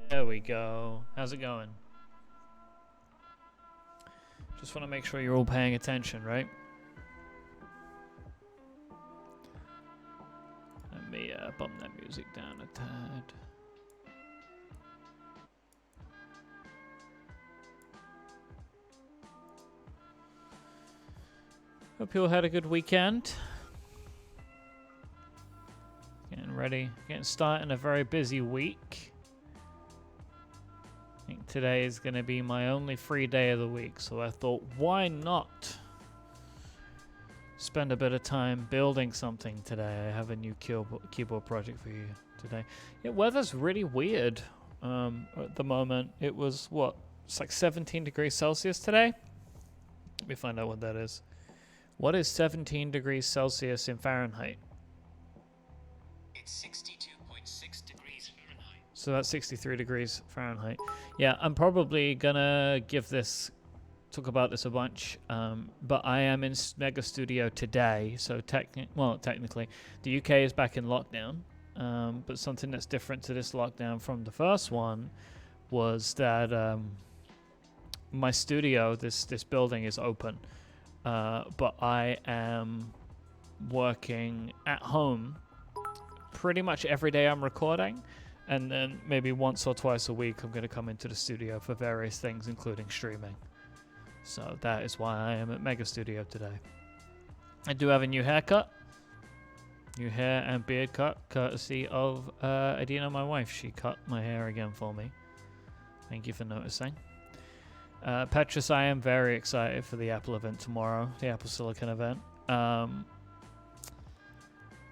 There we go. How's it going? Just want to make sure you're all paying attention, right? Let me bump that music down a tad. Hope you all had a good weekend. Getting ready, getting started a very busy week. I think today is going to be my only free day of the week, so I thought, why not spend a bit of time building something today? I have a new keyboard project for you today. Yeah, weather's really weird at the moment. It was, what, it's like 17 degrees Celsius today? Let me find out what that is. What is 17 degrees Celsius in Fahrenheit? It's 62.6 degrees Fahrenheit. So that's 63 degrees Fahrenheit. Yeah, I'm probably gonna talk about this a bunch, but I am in Mega Studio today, so technically, the UK is back in lockdown, but something that's different to this lockdown from the first one was that my studio, this building is open, but I am working at home pretty much every day I'm recording. And then maybe once or twice a week, I'm going to come into the studio for various things, including streaming. So that is why I am at Mega Studio today. I do have a new haircut. New hair and beard cut, courtesy of Adina, my wife. She cut my hair again for me. Thank you for noticing. Petrus, I am very excited for the Apple event tomorrow, the Apple Silicon event. I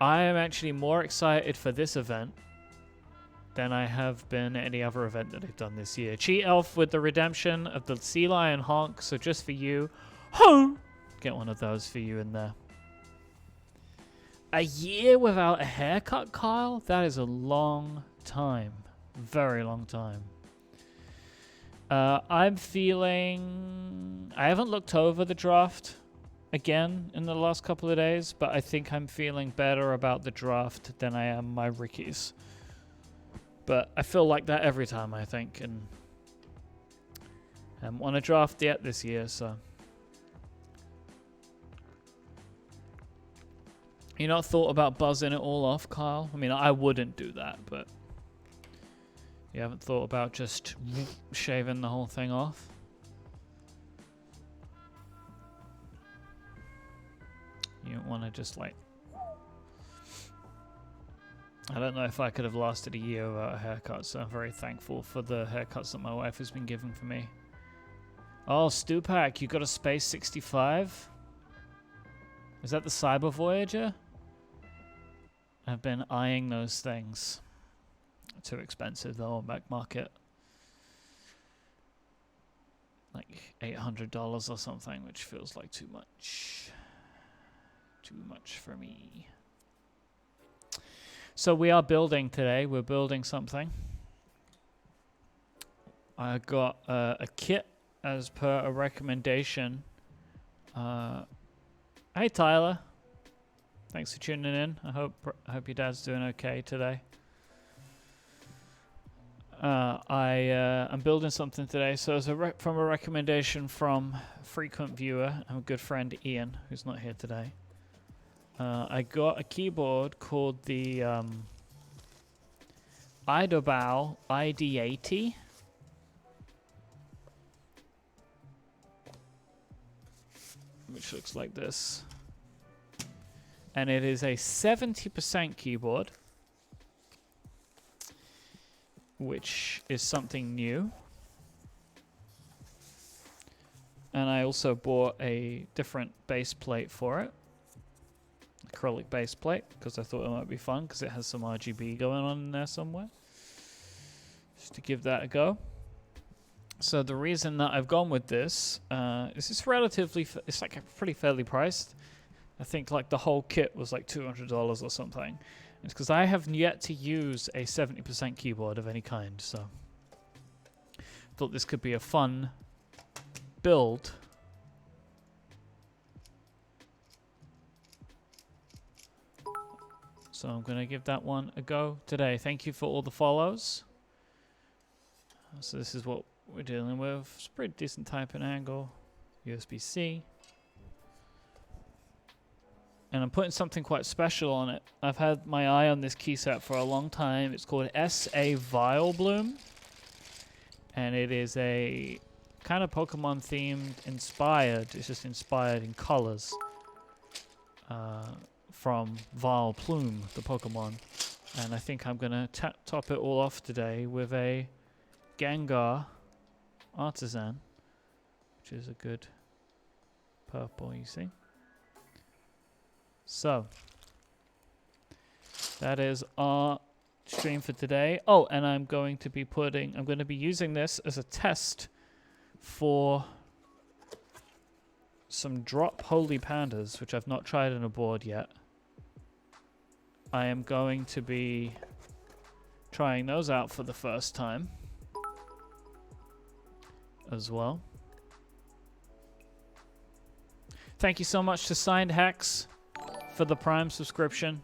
am actually more excited for this event than I have been any other event that they've done this year. Cheat Elf with the redemption of the Sea Lion Honk, so just for you. Get one of those for you in there. A year without a haircut, Kyle? That is a long time. Very long time. I'm feeling... I haven't looked over the draft again in the last couple of days, but I think I'm feeling better about the draft than I am my Rickies. But I feel like that every time, I think, and I haven't won a draft yet this year, so. You not thought about buzzing it all off, Kyle? I mean, I wouldn't do that, but you haven't thought about just shaving the whole thing off? You don't want to just like... I don't know if I could have lasted a year without a haircut, so I'm very thankful for the haircuts that my wife has been giving for me. Oh, Stupak, you got a Space 65? Is that the Cyber Voyager? I've been eyeing those things. Too expensive though on back market. Like $800 or something, which feels like too much. Too much for me. So we are building today. We're building something. I got a kit as per a recommendation. Hey Tyler, thanks for tuning in. I hope your dad's doing okay today. I'm building something today, so as from a recommendation from a frequent viewer and a good friend Ian, who's not here today. I got a keyboard called the Idobao ID80. Which looks like this. And it is a 70% keyboard, which is something new. And I also bought a different base plate for it. Acrylic base plate, because I thought it might be fun, because it has some RGB going on in there somewhere. Just to give that a go. So the reason that I've gone with this is it's relatively, it's like pretty fairly priced. I think like the whole kit was like $200 or something. It's because I have yet to use a 70% keyboard of any kind, so thought this could be a fun build. So I'm going to give that one a go today. Thank you for all the follows. So this is what we're dealing with. It's a pretty decent typing angle. USB-C. And I'm putting something quite special on it. I've had my eye on this key set for a long time. It's called SA Vileboom. And it is a kind of Pokemon themed inspired. It's just inspired in colors. From Vilebloom, the Pokemon. And I think I'm going to top it all off today with a Gengar Artisan, which is a good purple, you see. So that is our stream for today. Oh, and I'm going to be using this as a test for some Drop Holy Pandas, which I've not tried on a board yet. I am going to be trying those out for the first time as well. Thank you so much to Signed Hex for the Prime subscription.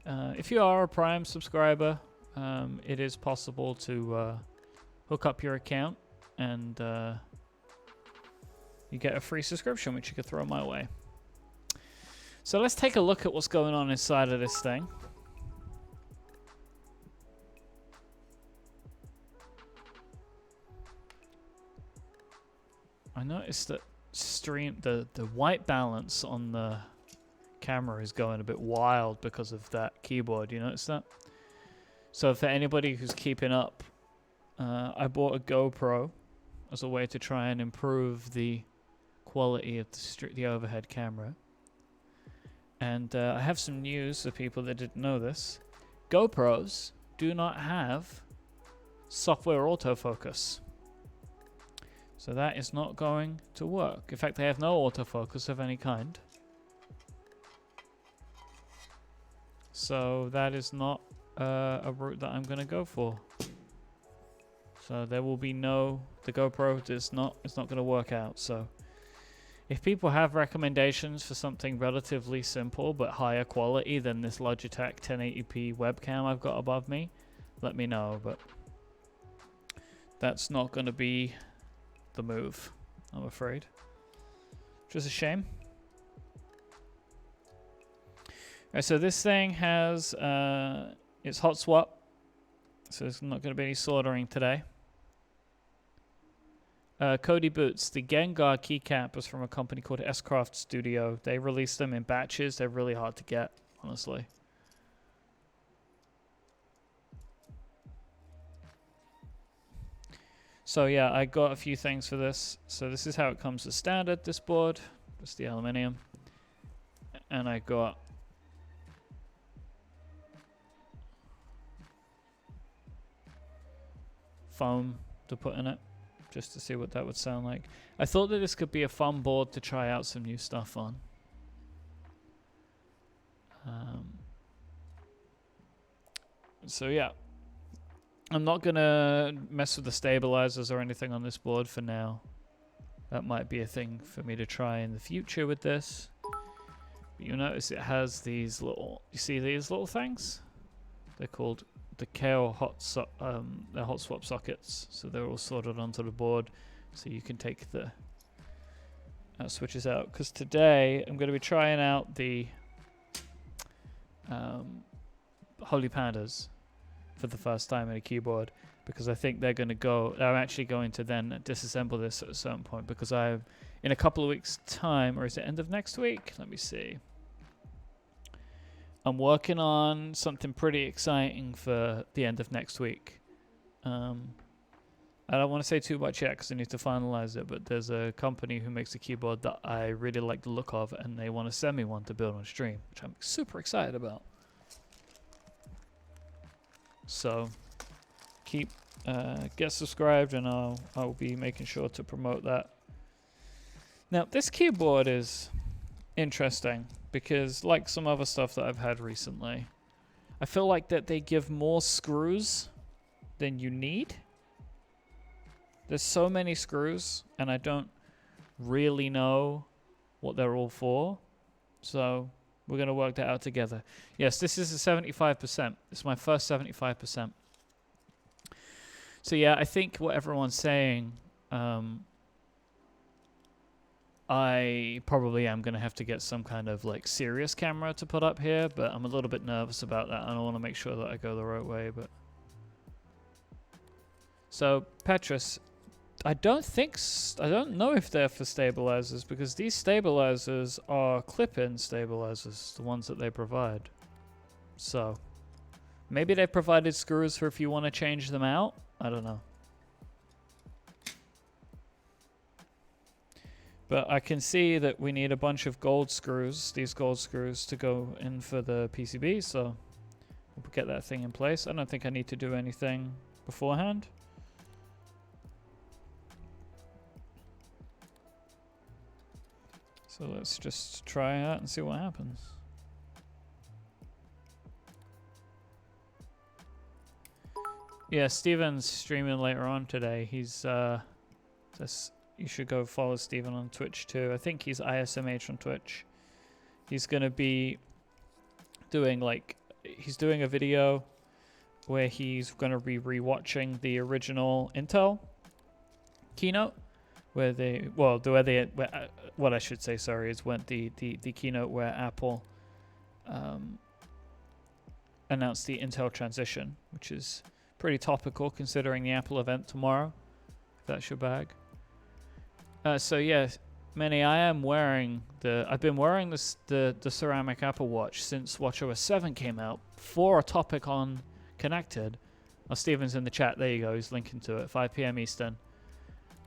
If you are a Prime subscriber, it is possible to hook up your account and you get a free subscription, which you could throw my way. So let's take a look at what's going on inside of this thing. I noticed that the white balance on the camera is going a bit wild because of that keyboard. You notice that? So for anybody who's keeping up, I bought a GoPro as a way to try and improve the quality of the overhead camera. And I have some news for people that didn't know this. GoPros do not have software autofocus. So that is not going to work. In fact, they have no autofocus of any kind. So that is not a route that I'm going to go for. So there will be the GoPro it's not going to work out. So if people have recommendations for something relatively simple but higher quality than this Logitech 1080p webcam I've got above me, let me know. But that's not going to be the move, I'm afraid. Which is a shame. Alright, so this thing has it's hot swap, so there's not going to be any soldering today. Cody Boots, the Gengar keycap was from a company called S-Craft Studio. They release them in batches. They're really hard to get, honestly. So yeah, I got a few things for this. So this is how it comes as standard, this board. Just the aluminium. And I got foam to put in it, just to see what that would sound like. I thought that this could be a fun board to try out some new stuff on. So yeah, I'm not gonna mess with the stabilizers or anything on this board for now. That might be a thing for me to try in the future with this. But you'll notice it has these little, you see these little things? They're called the KO they're hot swap sockets. So they're all sorted onto the board. So you can take the switches out. Because today I'm going to be trying out the Holy Pandas for the first time in a keyboard, because I think they're actually going to then disassemble this at a certain point, because in a couple of weeks time, or is it end of next week? Let me see. I'm working on something pretty exciting for the end of next week. I don't want to say too much yet because I need to finalize it, but there's a company who makes a keyboard that I really like the look of, and they want to send me one to build on stream, which I'm super excited about. So get subscribed, and I'll be making sure to promote that. Now this keyboard is interesting because, like some other stuff that I've had recently, I feel like that they give more screws than you need. There's so many screws and I don't really know what they're all for, so we're going to work that out together. Yes, this is a 75%. It's my first 75%. So yeah, I think what everyone's saying, I probably am going to have to get some kind of like serious camera to put up here, but I'm a little bit nervous about that. I don't want to make sure that I go the right way. But so Petrus, I don't know if they're for stabilizers, because these stabilizers are clip-in stabilizers, the ones that they provide. So maybe they provided screws for if you want to change them out. I don't know. But I can see that we need a bunch of gold screws, these gold screws, to go in for the PCB, so we'll get that thing in place. I don't think I need to do anything beforehand. So let's just try it out and see what happens. Yeah, Steven's streaming later on today. He's you should go follow Steven on Twitch too. I think he's ISMH on Twitch. He's gonna be doing he's doing a video where he's gonna be rewatching the original Intel keynote, what I should say, sorry, is when the keynote where Apple announced the Intel transition, which is pretty topical considering the Apple event tomorrow. If that's your bag. So yeah, Manny, I've been wearing the ceramic Apple Watch since WatchOS 7 came out for a topic on Connected. Oh, Steven's in the chat. There you go. He's linking to it. 5 p.m. Eastern.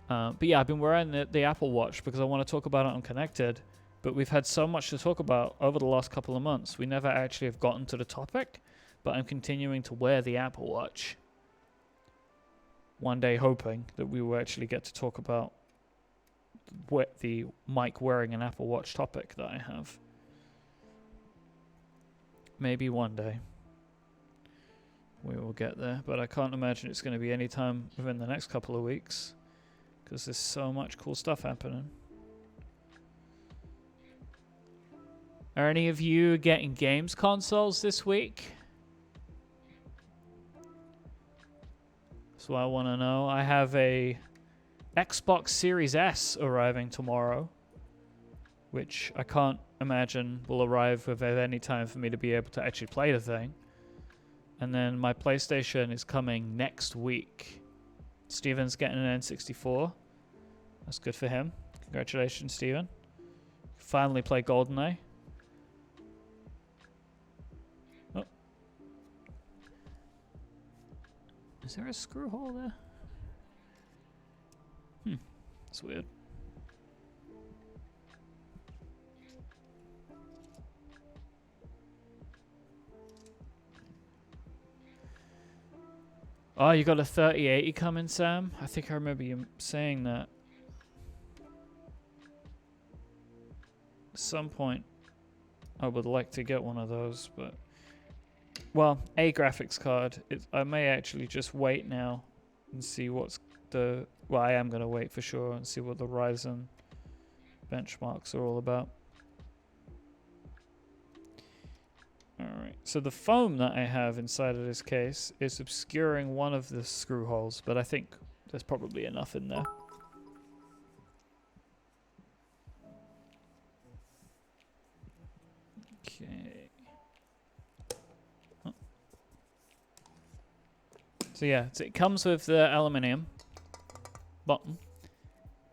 But yeah, I've been wearing the Apple Watch because I want to talk about it on Connected. But we've had so much to talk about over the last couple of months. We never actually have gotten to the topic. But I'm continuing to wear the Apple Watch. One day hoping that we will actually get to talk about the Mike wearing an Apple Watch topic that I have. Maybe one day we will get there, but I can't imagine it's going to be any time within the next couple of weeks because there's so much cool stuff happening. Are any of you getting games consoles this week? That's what I want to know. I have a Xbox Series S arriving tomorrow, which I can't imagine will arrive with any time for me to be able to actually play the thing. And then my PlayStation is coming next week. Steven's getting an N64. That's good for him. Congratulations, Steven. Finally play GoldenEye. Oh. Is there a screw hole there? That's weird. Oh, you got a 3080 coming, Sam? I think I remember you saying that. At some point, I would like to get one of those, but well, a graphics card. I may actually just wait now and see what's the... Well, I am going to wait for sure and see what the Ryzen benchmarks are all about. Alright, so the foam that I have inside of this case is obscuring one of the screw holes, but I think there's probably enough in there. Okay. Oh. So yeah, it comes with the aluminium bottom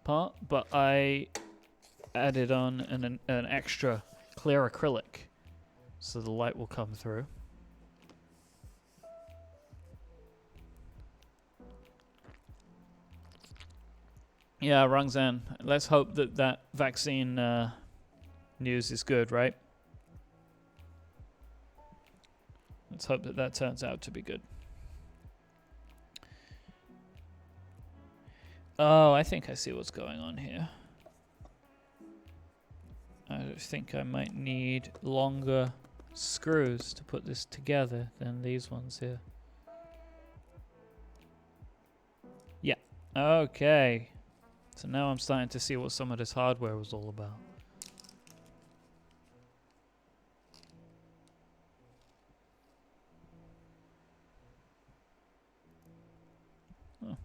part, but I added on an extra clear acrylic so the light will come through. Yeah, Rangzan, let's hope that that vaccine news is good, right? Let's hope that that turns out to be good. Oh, I think I see what's going on here. I think I might need longer screws to put this together than these ones here. Yeah, okay. So now I'm starting to see what some of this hardware was all about. Oh,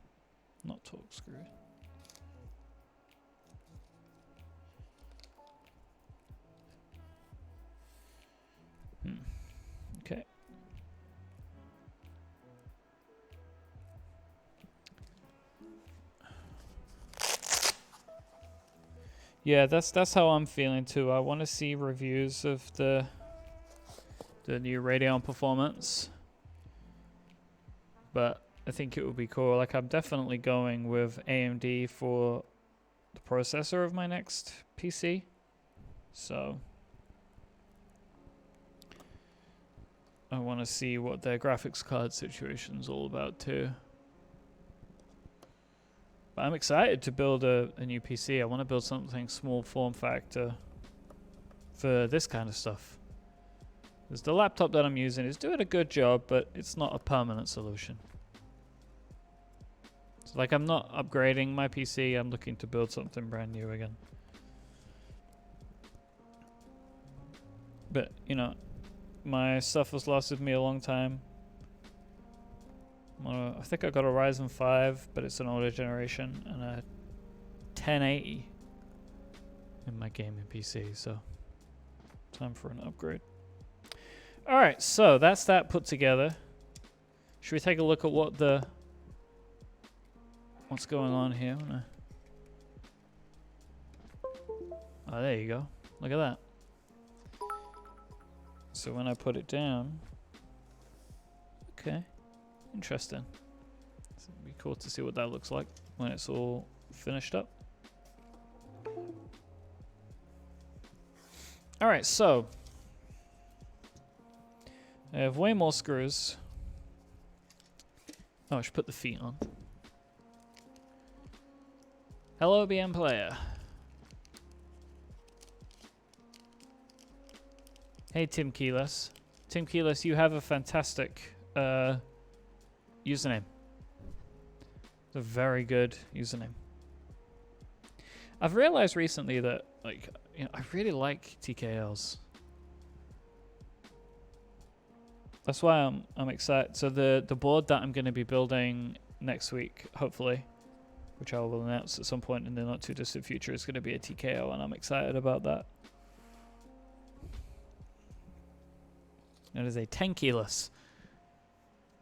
not torque screws. Okay. Yeah, that's how I'm feeling too. I want to see reviews of the new Radeon Performance, but I think it would be cool. Like, I'm definitely going with AMD for the processor of my next PC, so I want to see what their graphics card situation is all about too. But I'm excited to build a new PC. I want to build something small form factor for this kind of stuff. Because the laptop that I'm using is doing a good job, but it's not a permanent solution. So, like, I'm not upgrading my PC. I'm looking to build something brand new again. But, you know, my stuff has lasted me a long time. I think I got a Ryzen 5, but it's an older generation, and a 1080 in my gaming PC, so time for an upgrade. Alright, so that's that put together. Should we take a look at what's going on here? Oh, there you go. Look at that. So when I put it down, okay. Interesting. So it'd be cool to see what that looks like when it's all finished up. Alright, so I have way more screws. Oh, I should put the feet on. Hello, BM player. Hey, Tim Keyless. Tim Keyless, you have a fantastic username. It's a very good username. I've realized recently that, like, you know, I really like TKLs. That's why I'm excited. So the board that I'm going to be building next week, hopefully, which I will announce at some point in the not too distant future, is going to be a TKL, and I'm excited about that. It is a 10 keyless.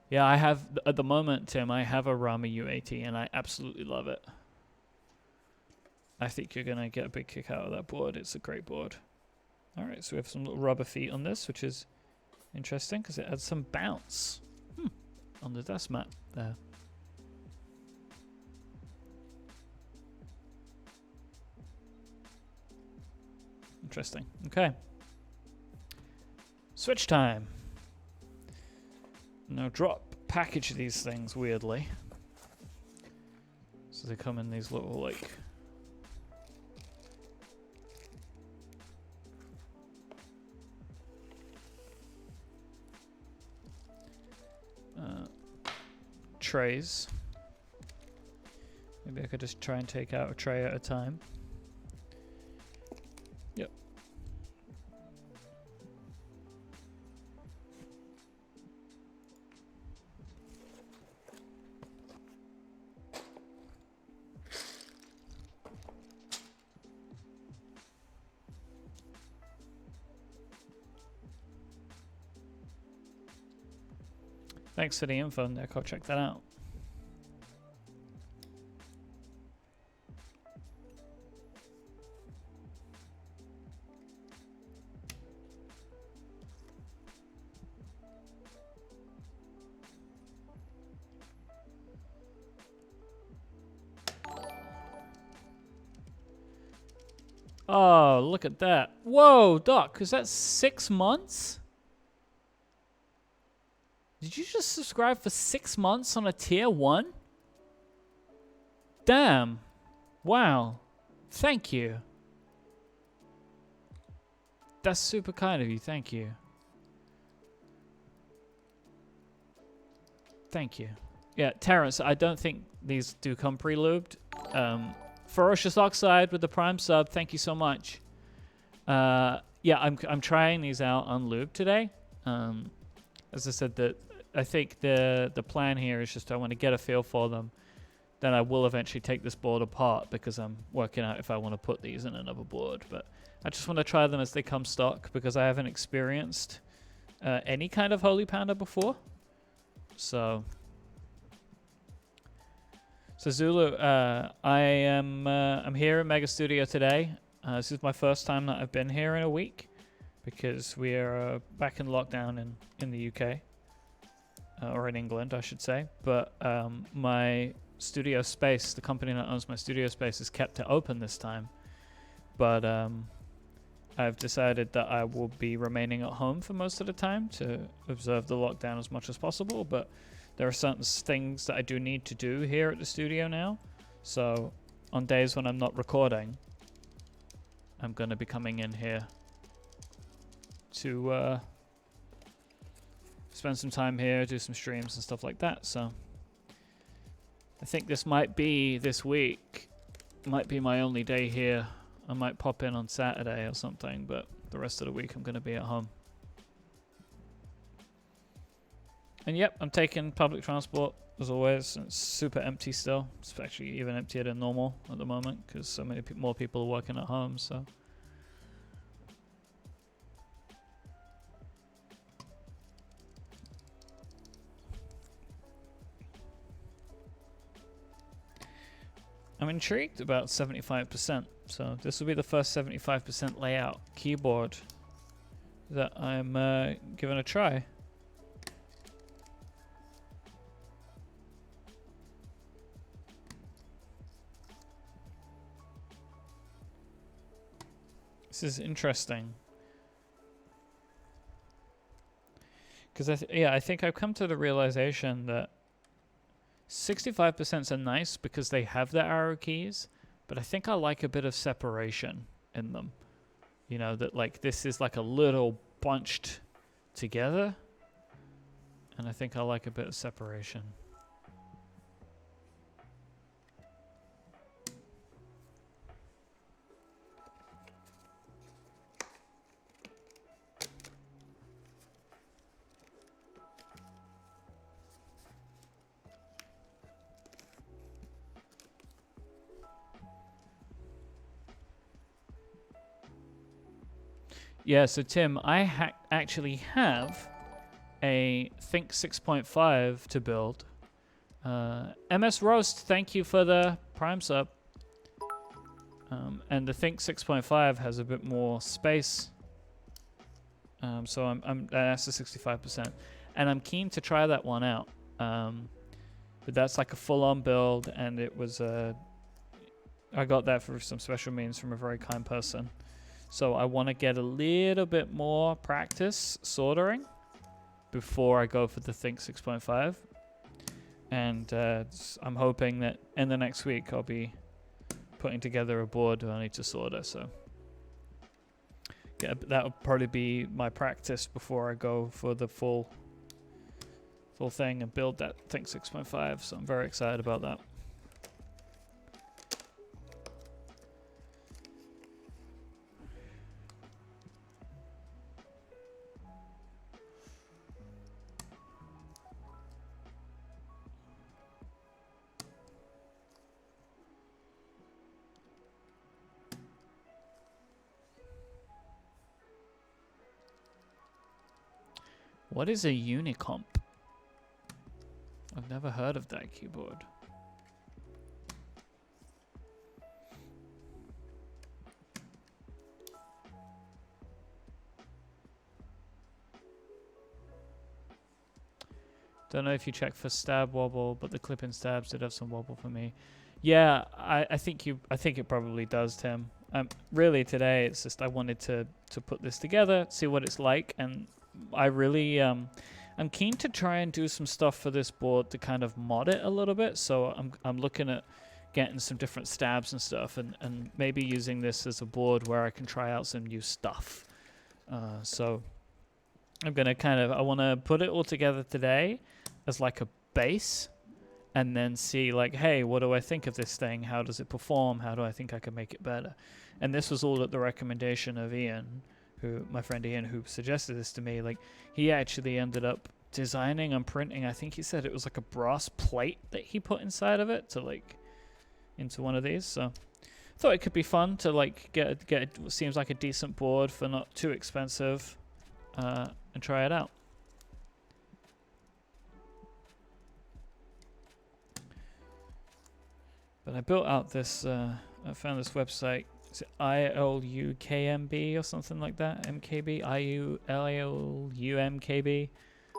Yeah, I have, at the moment, Tim, I have a Rama U80, and I absolutely love it. I think you're going to get a big kick out of that board. It's a great board. All right, so we have some little rubber feet on this, which is interesting because it adds some bounce on the dust mat there. Interesting. Okay. Switch time. Now drop package these things weirdly. So they come in these little, like, trays. Maybe I could just try and take out a tray at a time. Yep. Thanks for the info, Nick. I'll check that out. Oh, look at that. Whoa, Doc, is that 6 months? Did you just subscribe for 6 months on a tier 1? Damn. Wow. Thank you. That's super kind of you. Thank you. Thank you. Yeah, Terrence, I don't think these do come pre-lubed. Ferocious Oxide with the Prime sub. Thank you so much. Yeah, I'm trying these out unlubed today. As I said, I think the plan here is just I want to get a feel for them. Then I will eventually take this board apart because I'm working out if I want to put these in another board. But I just want to try them as they come stock because I haven't experienced any kind of Holy Panda before. So Zulu, I'm here in Mega Studio today. This is my first time that I've been here in a week because we are back in lockdown in the UK. Or in England, I should say. But my studio space, the company that owns my studio space, has kept it open this time. But I've decided that I will be remaining at home for most of the time to observe the lockdown as much as possible. But there are certain things that I do need to do here at the studio now. So on days when I'm not recording, I'm going to be coming in here to spend some time here, do some streams and stuff like that. So I think this week might be my only day here. I might pop in on Saturday or something, but the rest of the week I'm going to be at home. And yep, I'm taking public transport as always. It's super empty still. It's actually even emptier than normal at the moment because so many more people are working at home. So I'm intrigued about 75%. So this will be the first 75% layout keyboard that I'm giving a try. This is interesting. Because I think I've come to the realization that 65% are nice because they have the arrow keys, but I think I like a bit of separation in them. You know, that like this is like a little bunched together, and I think I like a bit of separation. Yeah, so Tim, I actually have a Think 6.5 to build. MS Roast, thank you for the Prime sub. And the Think 6.5 has a bit more space. So that's the 65%. And I'm keen to try that one out. But that's like a full-on build, and it was I got that for some special means from a very kind person. So I want to get a little bit more practice soldering before I go for the Think 6.5. And I'm hoping that in the next week I'll be putting together a board I need to solder. So that'll probably be my practice before I go for the full full thing and build that thing 6.5. So I'm very excited about that. What is a Unicomp? I've never heard of that keyboard. Don't know if you check for stab wobble, but the clip-in stabs did have some wobble for me. Yeah, I think it probably does, Tim. Really today it's just I wanted to put this together, see what it's like, and I really I'm keen to try and do some stuff for this board to kind of mod it a little bit. So I'm looking at getting some different stabs and stuff, and maybe using this as a board where I can try out some new stuff. So I'm gonna I want to put it all together today as like a base, and then see like, hey, what do I think of this thing? How does it perform? How do I think I can make it better? And this was all at the recommendation of Ian, my friend Ian, who suggested this to me. Like, he actually ended up designing and printing, I think he said it was like a brass plate that he put inside of it to like into one of these. So I thought it could be fun to like get what seems like a decent board for not too expensive, and try it out. But I built out this, I found this website. Is it ILUKMB or something like that? MKB? ILUMKB?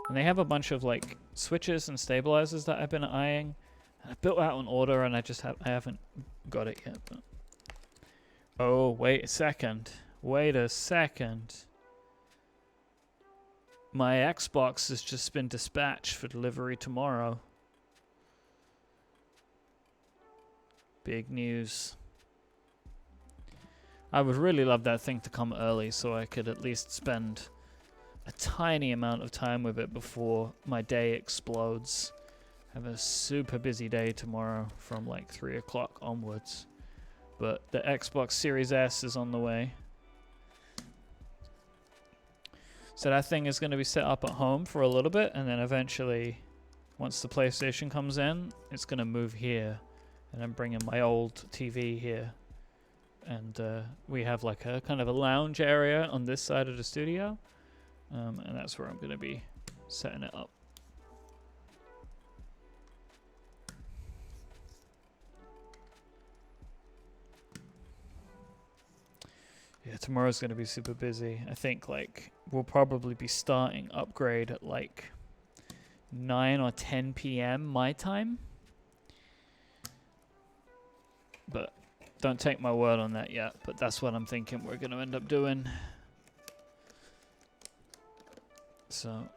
And they have a bunch of like switches and stabilizers that I've been eyeing. And I built out an order and I haven't got it yet. But oh, wait a second. Wait a second. My Xbox has just been dispatched for delivery tomorrow. Big news. I would really love that thing to come early so I could at least spend a tiny amount of time with it before my day explodes. I have a super busy day tomorrow from like 3 o'clock onwards. But the Xbox Series S is on the way. So that thing is going to be set up at home for a little bit, and then eventually, once the PlayStation comes in, it's going to move here. And I'm bringing my old TV here. And we have like a kind of a lounge area on this side of the studio. And that's where I'm going to be setting it up. Yeah, tomorrow's going to be super busy. I think like we'll probably be starting upgrade at like 9 or 10 p.m. my time. But don't take my word on that yet. But that's what I'm thinking we're going to end up doing. So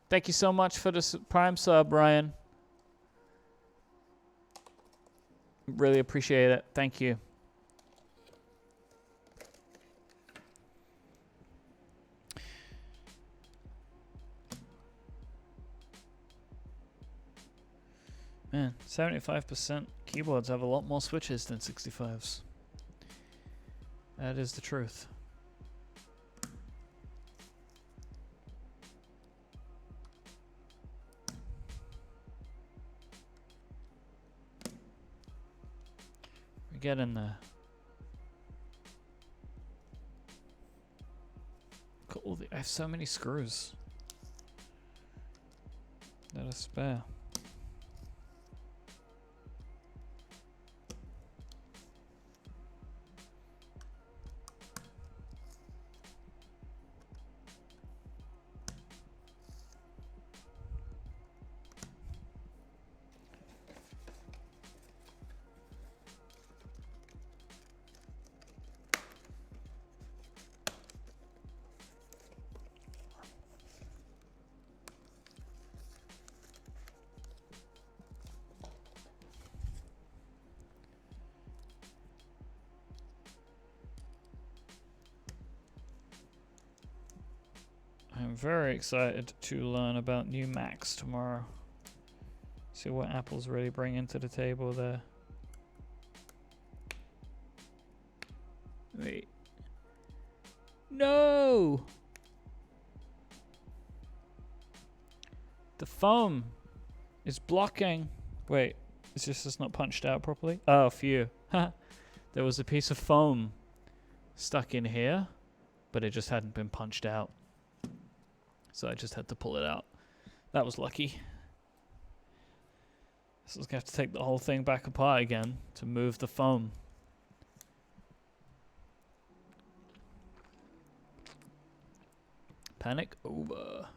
thank you so much for the Prime sub, Ryan. Really appreciate it. Thank you. Man, 75% keyboards have a lot more switches than 65s. That is the truth. We get in there. Cool. I have so many screws that are spare. I'm very excited to learn about new Macs tomorrow. See what Apple's really bringing to the table there. Wait. No! The foam is blocking. Wait, it's just it's not punched out properly? Oh, phew. There was a piece of foam stuck in here, but it just hadn't been punched out. So I just had to pull it out. That was lucky. So I was going to have to take the whole thing back apart again to move the foam. Panic over.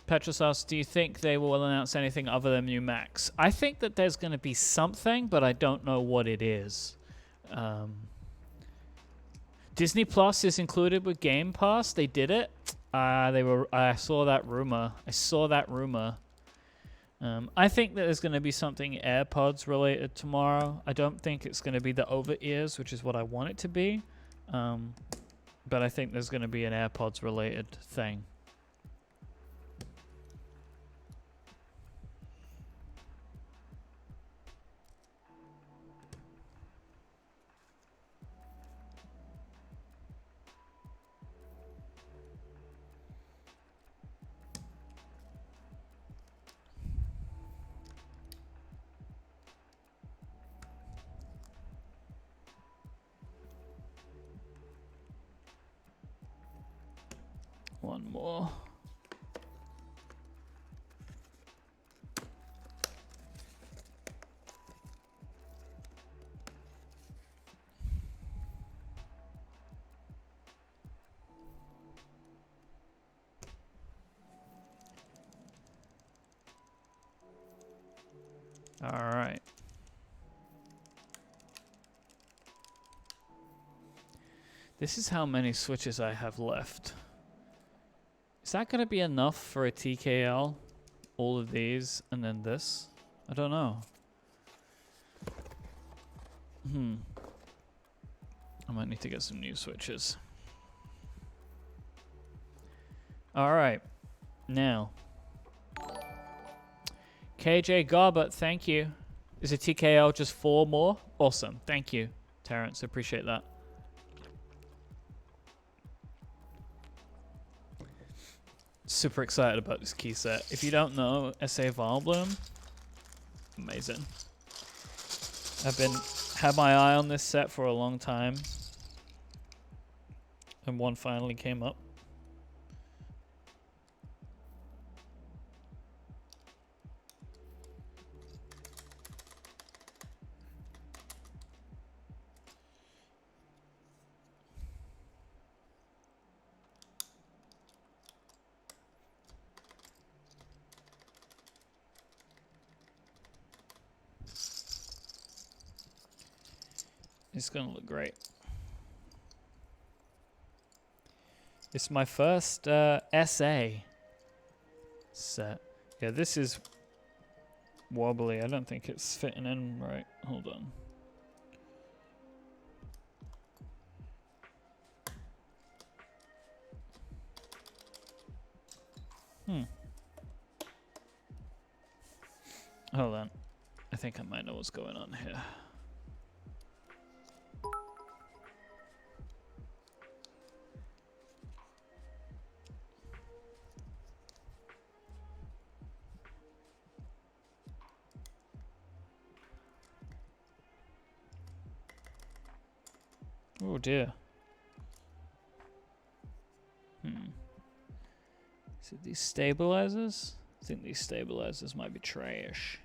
Petros asks, do you think they will announce anything other than new Macs? I think that there's going to be something, but I don't know what it is. Disney Plus is included with Game Pass. They did it. I saw that rumor. I think that there's going to be something AirPods related tomorrow. I don't think it's going to be the over ears, which is what I want it to be. But I think there's going to be an AirPods related thing. One more. All right. This is how many switches I have left. Is that going to be enough for a TKL? All of these and then this? I don't know. I might need to get some new switches. Alright. Now. KJ Garbett, thank you. Is a TKL just 4 more? Awesome. Thank you, Terrence. Appreciate that. Super excited about this key set. If you don't know SA Vileboom, amazing. Had my eye on this set for a long time, and one finally came up. It's gonna look great. It's my first SA set. Yeah, this is wobbly. I don't think it's fitting in right. Hold on. Hold on. I think I might know what's going on here. Oh dear. Is it these stabilizers? I think these stabilizers might be trash.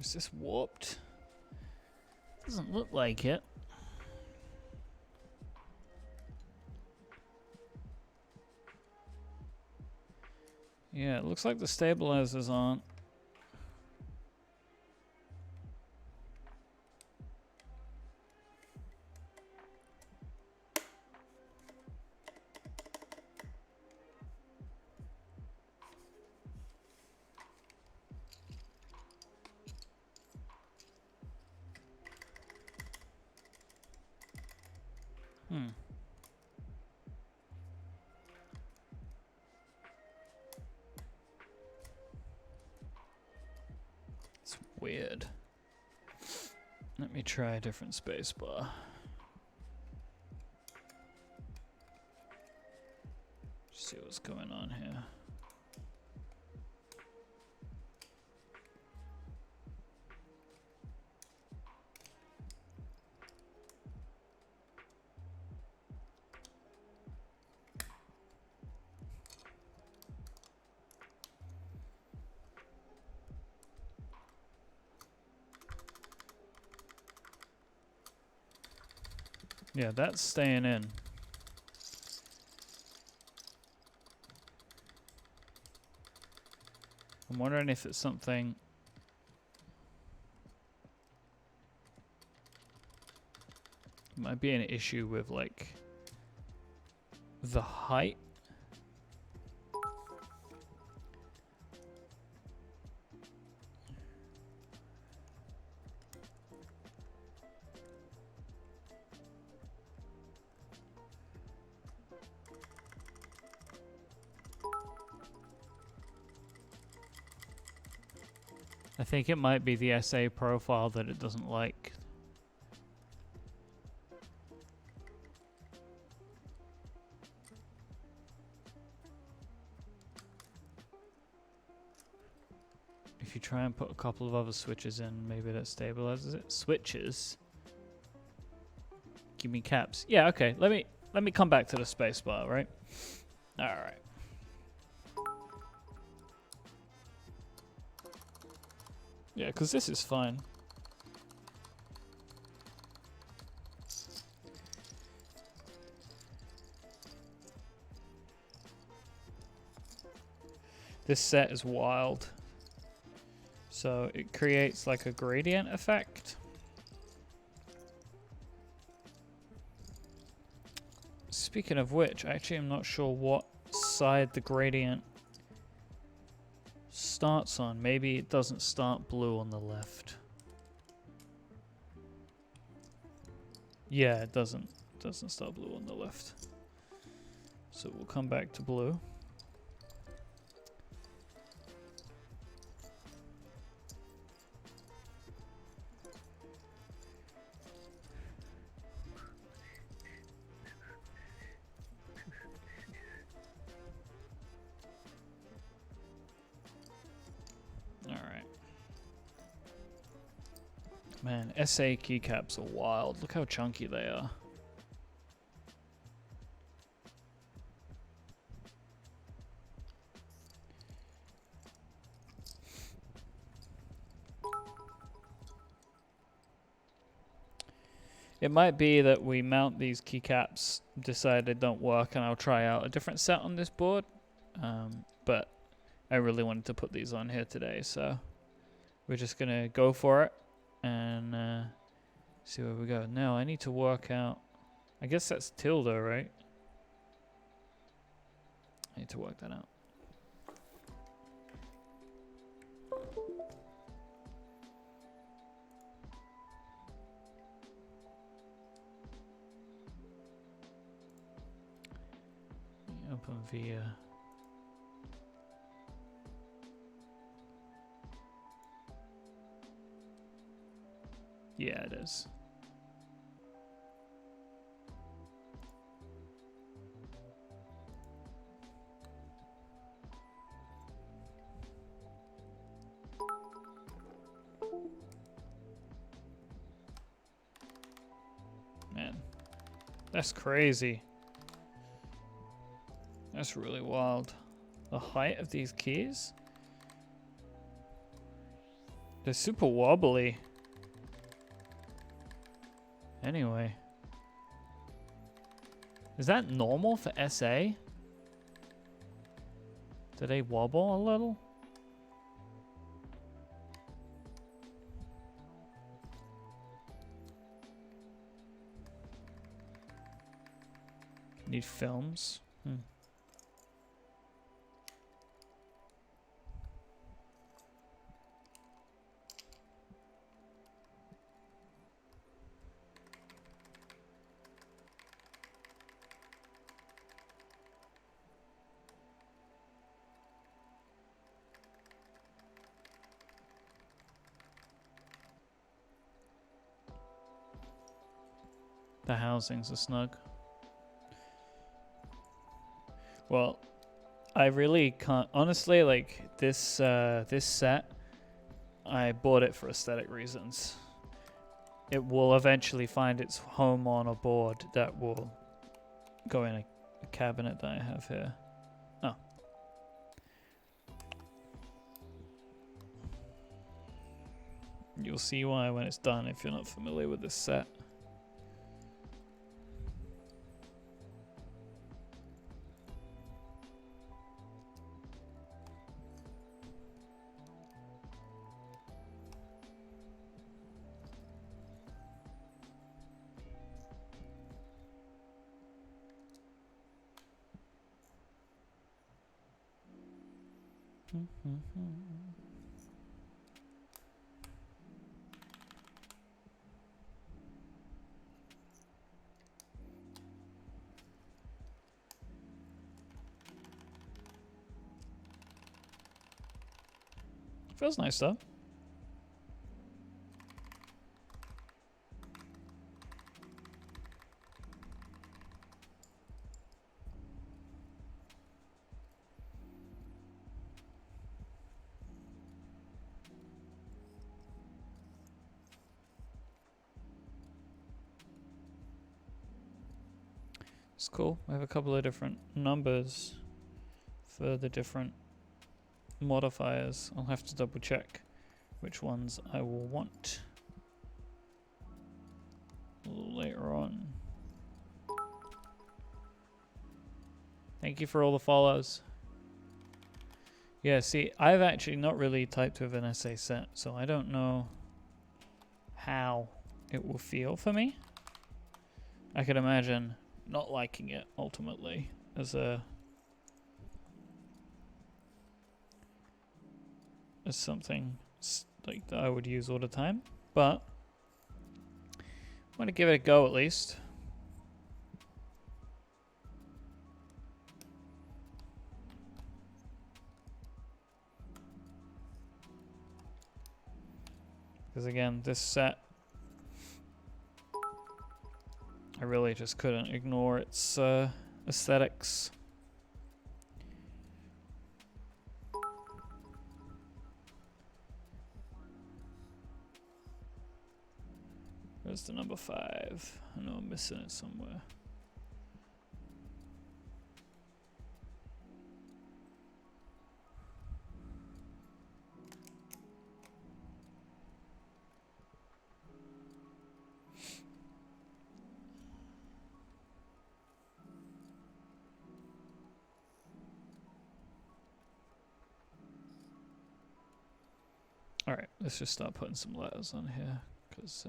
Is this warped? Doesn't look like it. Yeah, it looks like the stabilizers aren't. Hmm. It's weird. Let me try a different spacebar. See what's going on here. Yeah, that's staying in. I'm wondering if it's something. It might be an issue with like the height. I think it might be the SA profile that it doesn't like. If you try and put a couple of other switches in, maybe that stabilizes it. Switches? Give me caps. Yeah, okay. Let me come back to the spacebar, right? Alright. Yeah, because this is fine. This set is wild. So it creates like a gradient effect. Speaking of which, actually I'm not sure what side the gradient starts on. Maybe it doesn't start blue on the left. Yeah, it doesn't start blue on the left. So we'll come back to blue. Man, SA keycaps are wild. Look how chunky they are. It might be that we mount these keycaps, decide they don't work, and I'll try out a different set on this board. But I really wanted to put these on here today, so we're just gonna go for it and see where we go. Now I need to work out. I guess that's tilde, right? I need to work that out. Open via. Yeah, it is. Man, that's crazy. That's really wild. The height of these keys? They're super wobbly. Anyway. Is that normal for SA? Do they wobble a little? Need films? The housings are snug. Well, I really can't honestly, like this this set, I bought it for aesthetic reasons. It will eventually find its home on a board that will go in a cabinet that I have here. Oh. You'll see why when it's done if you're not familiar with this set. Feels nice though. It's cool. I have a couple of different numbers for the different modifiers. I'll have to double check which ones I will want a little later on. Thank you for all the follows. Yeah, see, I've actually not really typed with an SA set, so I don't know how it will feel for me. I could imagine not liking it ultimately as something like that I would use all the time, but I'm gonna give it a go at least. Because again, this set, I really just couldn't ignore its aesthetics. Where's the number 5? I know I'm missing it somewhere. Alright, let's just start putting some letters on here, because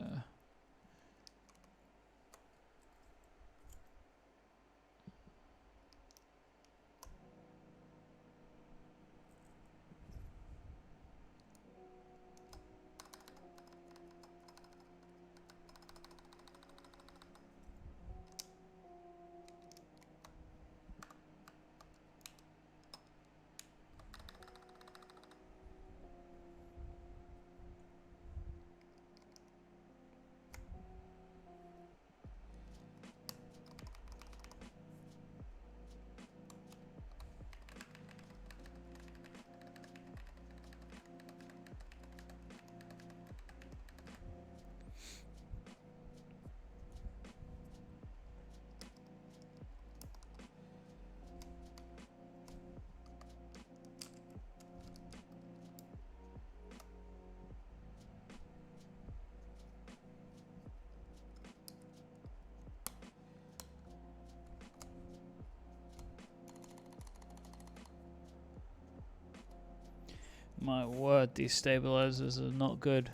my word, these stabilizers are not good.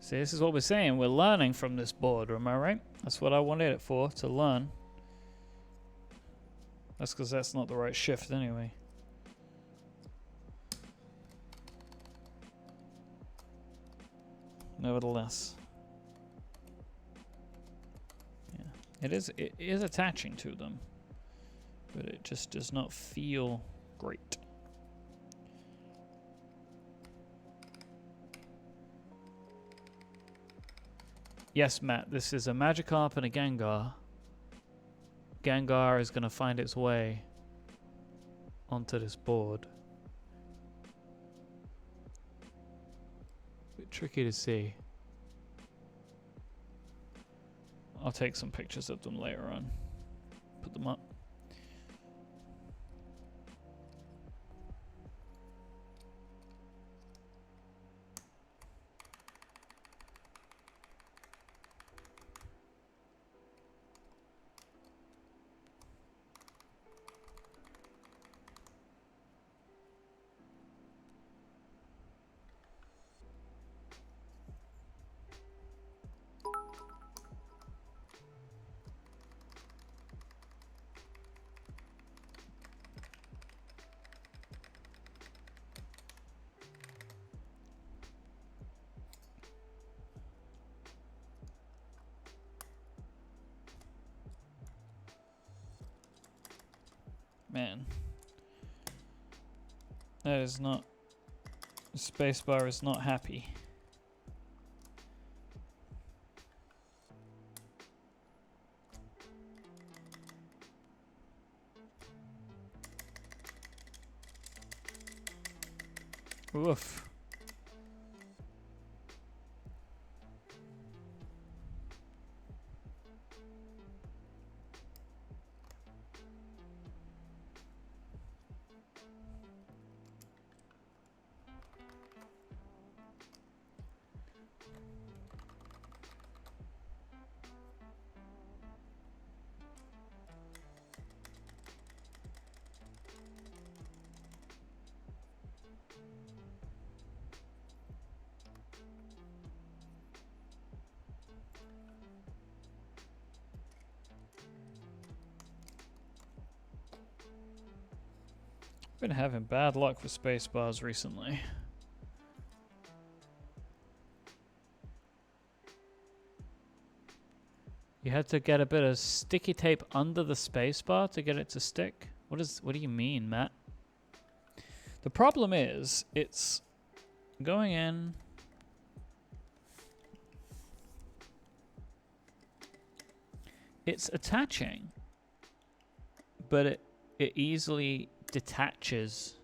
See, this is what we're saying. We're learning from this board, am I right? That's what I wanted it for, to learn. That's because that's not the right shift anyway. Nevertheless. Yeah. It is attaching to them, but it just does not feel great. Yes, Matt, this is a Magikarp and a Gengar. Gengar is going to find its way onto this board. Bit tricky to see. I'll take some pictures of them later on. Put them up. Man, that is not. The spacebar is not happy. Oof. Been having bad luck with spacebars recently. You had to get a bit of sticky tape under the spacebar to get it to stick? What do you mean, Matt? The problem is, it's going in. It's attaching, but it easily detaches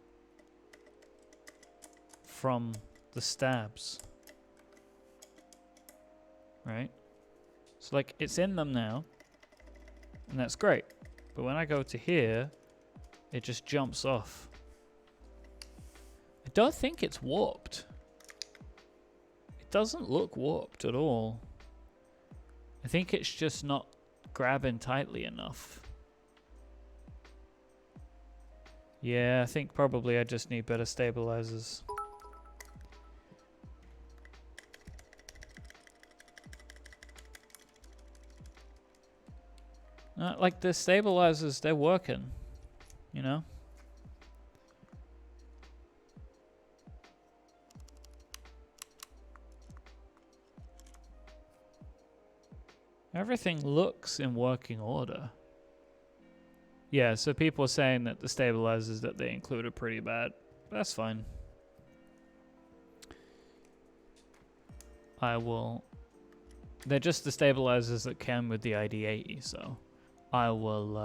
from the stabs, right? So like it's in them now, and that's great, but when I go to here, it just jumps off. I don't think it's warped. It doesn't look warped at all. I think it's just not grabbing tightly enough. Yeah, I think probably I just need better stabilizers. Like the stabilizers, they're working, you know? Everything looks in working order. Yeah, so people are saying that the stabilizers that they include are pretty bad. That's fine. They're just the stabilizers that came with the ID80, so I will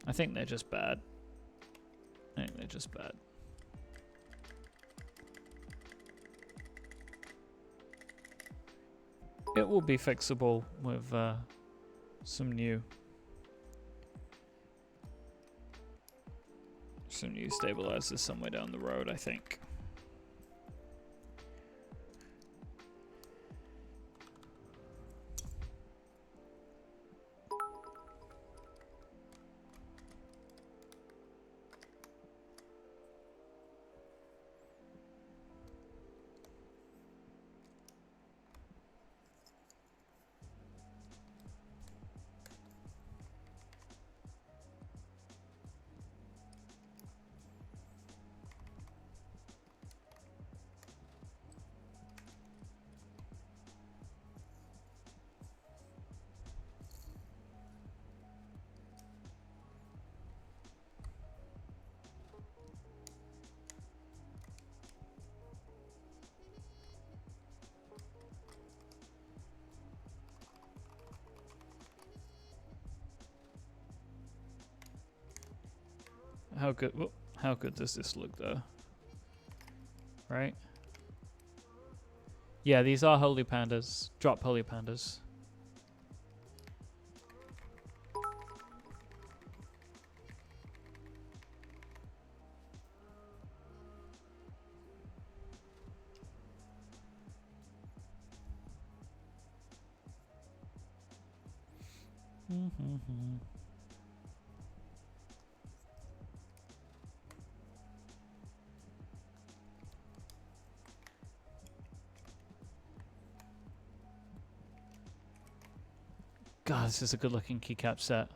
I think they're just bad. I think they're just bad. It will be fixable with some new stabilizers somewhere down the road, I think. how good? Whoop, how good does this look, though? Right? Yeah, these are holy pandas. Drop holy pandas. God, this is a good looking keycap set.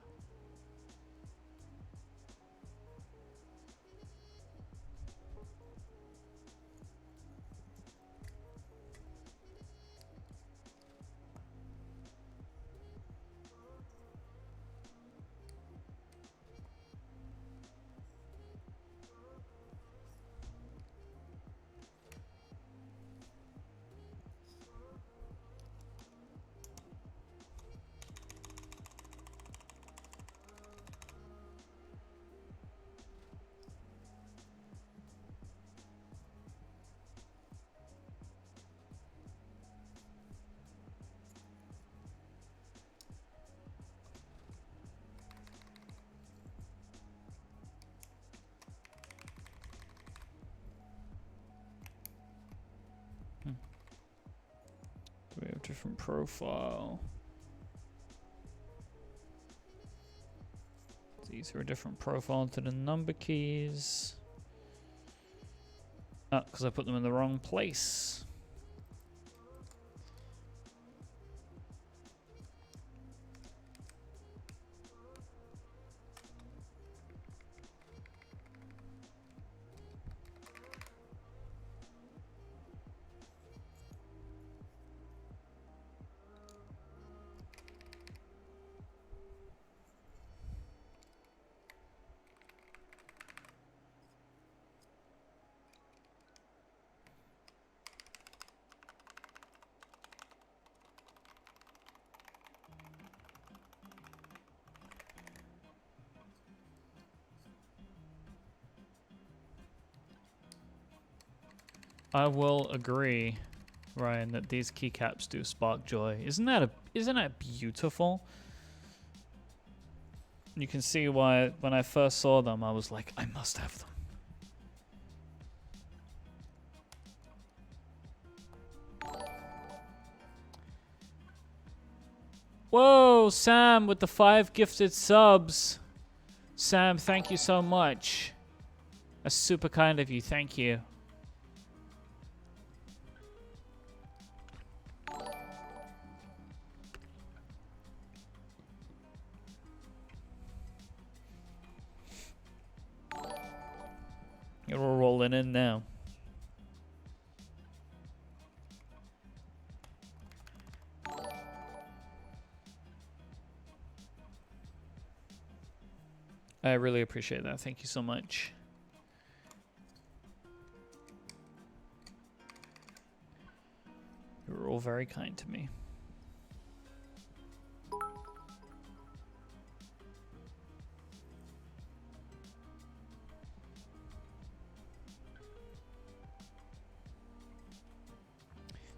We have different profile. These are a different profile to the number keys. Ah, because I put them in the wrong place. I will agree, Ryan, that these keycaps do spark joy. Isn't that beautiful? You can see why when I first saw them, I was like, I must have them. Whoa, Sam with the 5 gifted subs. Sam, thank you so much. That's super kind of you. Thank you. We're rolling in now. I really appreciate that. Thank you so much. You were all very kind to me.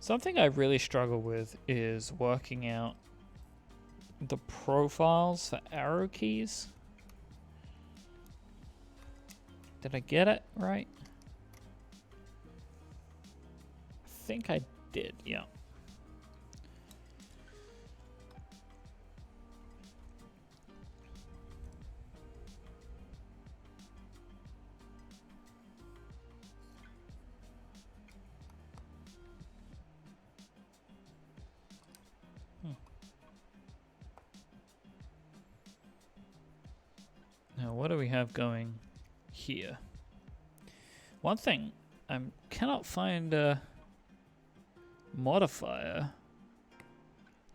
Something I really struggle with is working out the profiles for arrow keys. Did I get it right? I think I did, yeah. Now, what do we have going here? One thing, I cannot find a modifier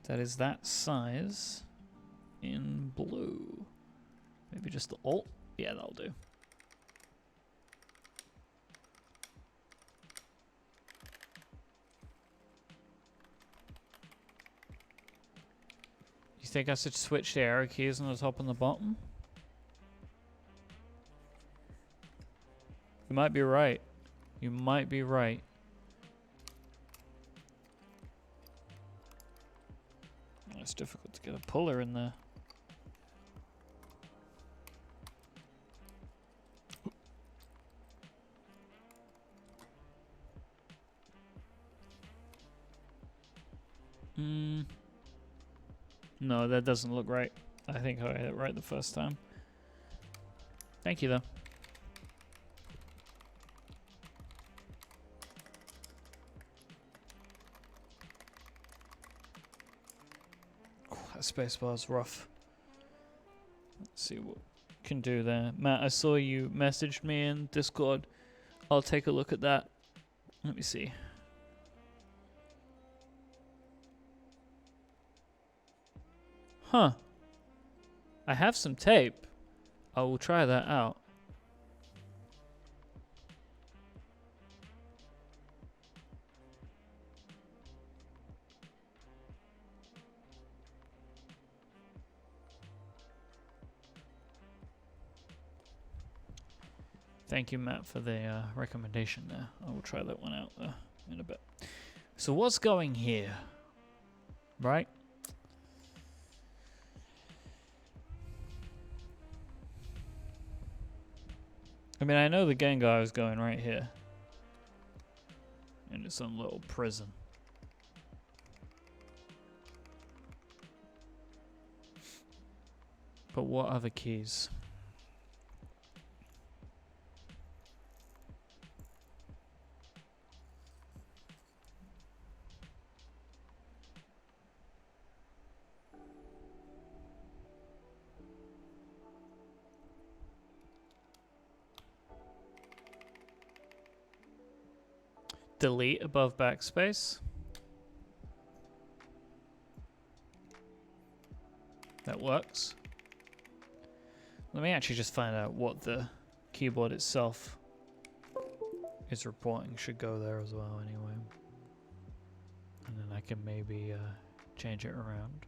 that is that size in blue. Maybe just the alt? Yeah, that'll do. You think I should switch the arrow keys on the top and the bottom? You might be right. You might be right. It's difficult to get a puller in there. No, that doesn't look right. I think I hit it right the first time. Thank you, though. That spacebar is rough. Let's see what we can do there. Matt, I saw you messaged me in Discord. I'll take a look at that. Let me see. Huh. I have some tape. I will try that out. Thank you, Matt, for the recommendation there. I will try that one out in a bit. So what's going here? Right? I mean, I know the Gengar is going right here. In its own little prison. But what other keys? Delete above backspace. That works. Let me actually just find out what the keyboard itself is reporting. Should go there as well anyway. And then I can maybe change it around.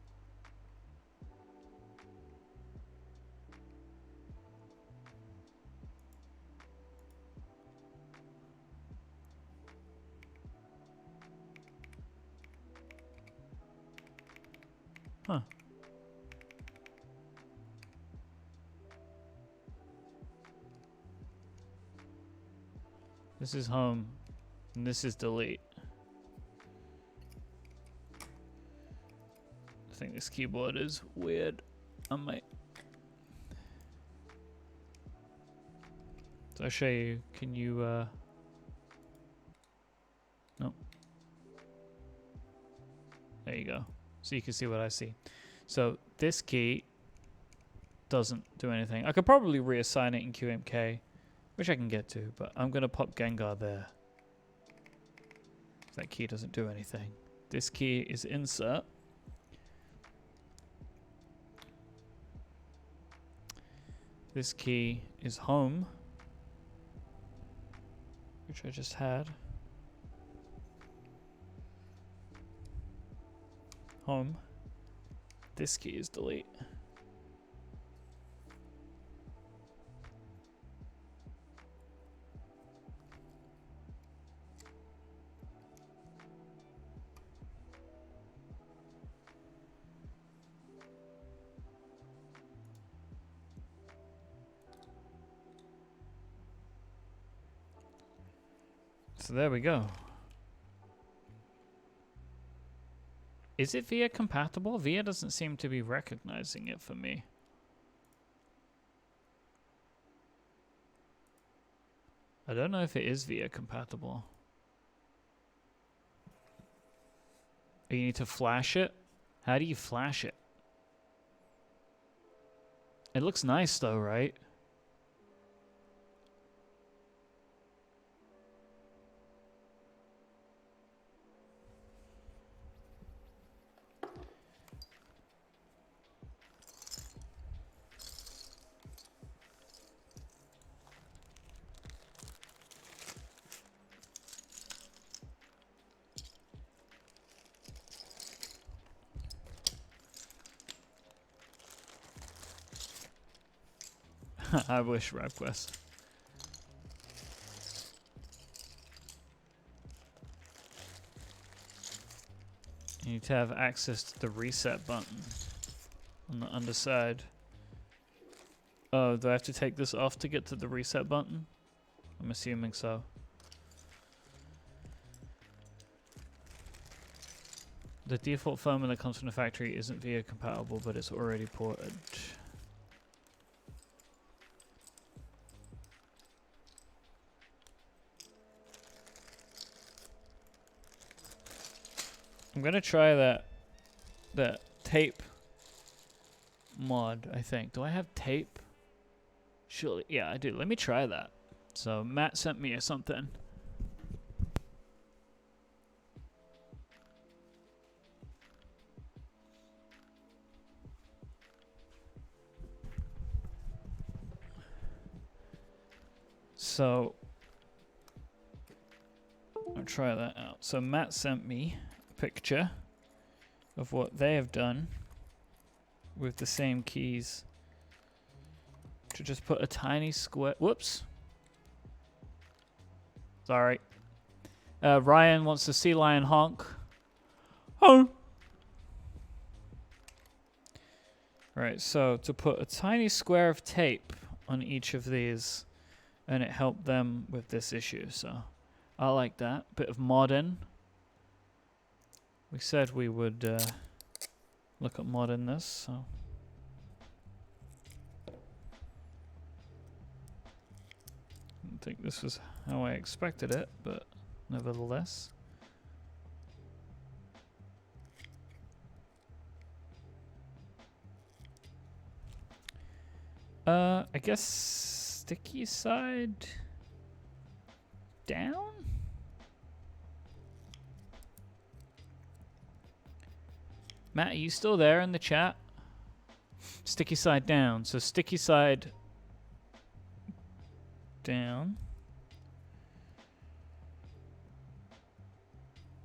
Huh. This is home, and this is delete. I think this keyboard is weird. I might. So I'll show you. Can you, no. There you go. So you can see what I see. So this key doesn't do anything. I could probably reassign it in QMK, which I can get to, but I'm going to pop Gengar there. That key doesn't do anything. This key is insert. This key is home, which I just had. Home. This key is delete. So there we go. Is it VIA compatible? VIA doesn't seem to be recognizing it for me. I don't know if it is VIA compatible. You need to flash it? How do you flash it? It looks nice though, right? I wish, RapQuest. need to have access to the reset button on the underside. Oh, do I have to take this off to get to the reset button? I'm assuming so. The default firmware that comes from the factory isn't VIA compatible, but it's already ported. I'm gonna try that tape mod, I think. Do I have tape? Surely, yeah, I do. Let me try that. So Matt sent me something. So I'll try that out. So Matt sent me a picture of what they have done with the same keys to just put a tiny square. Whoops. Sorry. Ryan wants to sea lion honk. Oh. Right, so to put a tiny square of tape on each of these, and it helped them with this issue. So I like that. Bit of modding. We said we would look at modding this, so. I don't think this was how I expected it, but nevertheless. I guess sticky side down? Matt, are you still there in the chat? Sticky side down. So sticky side down.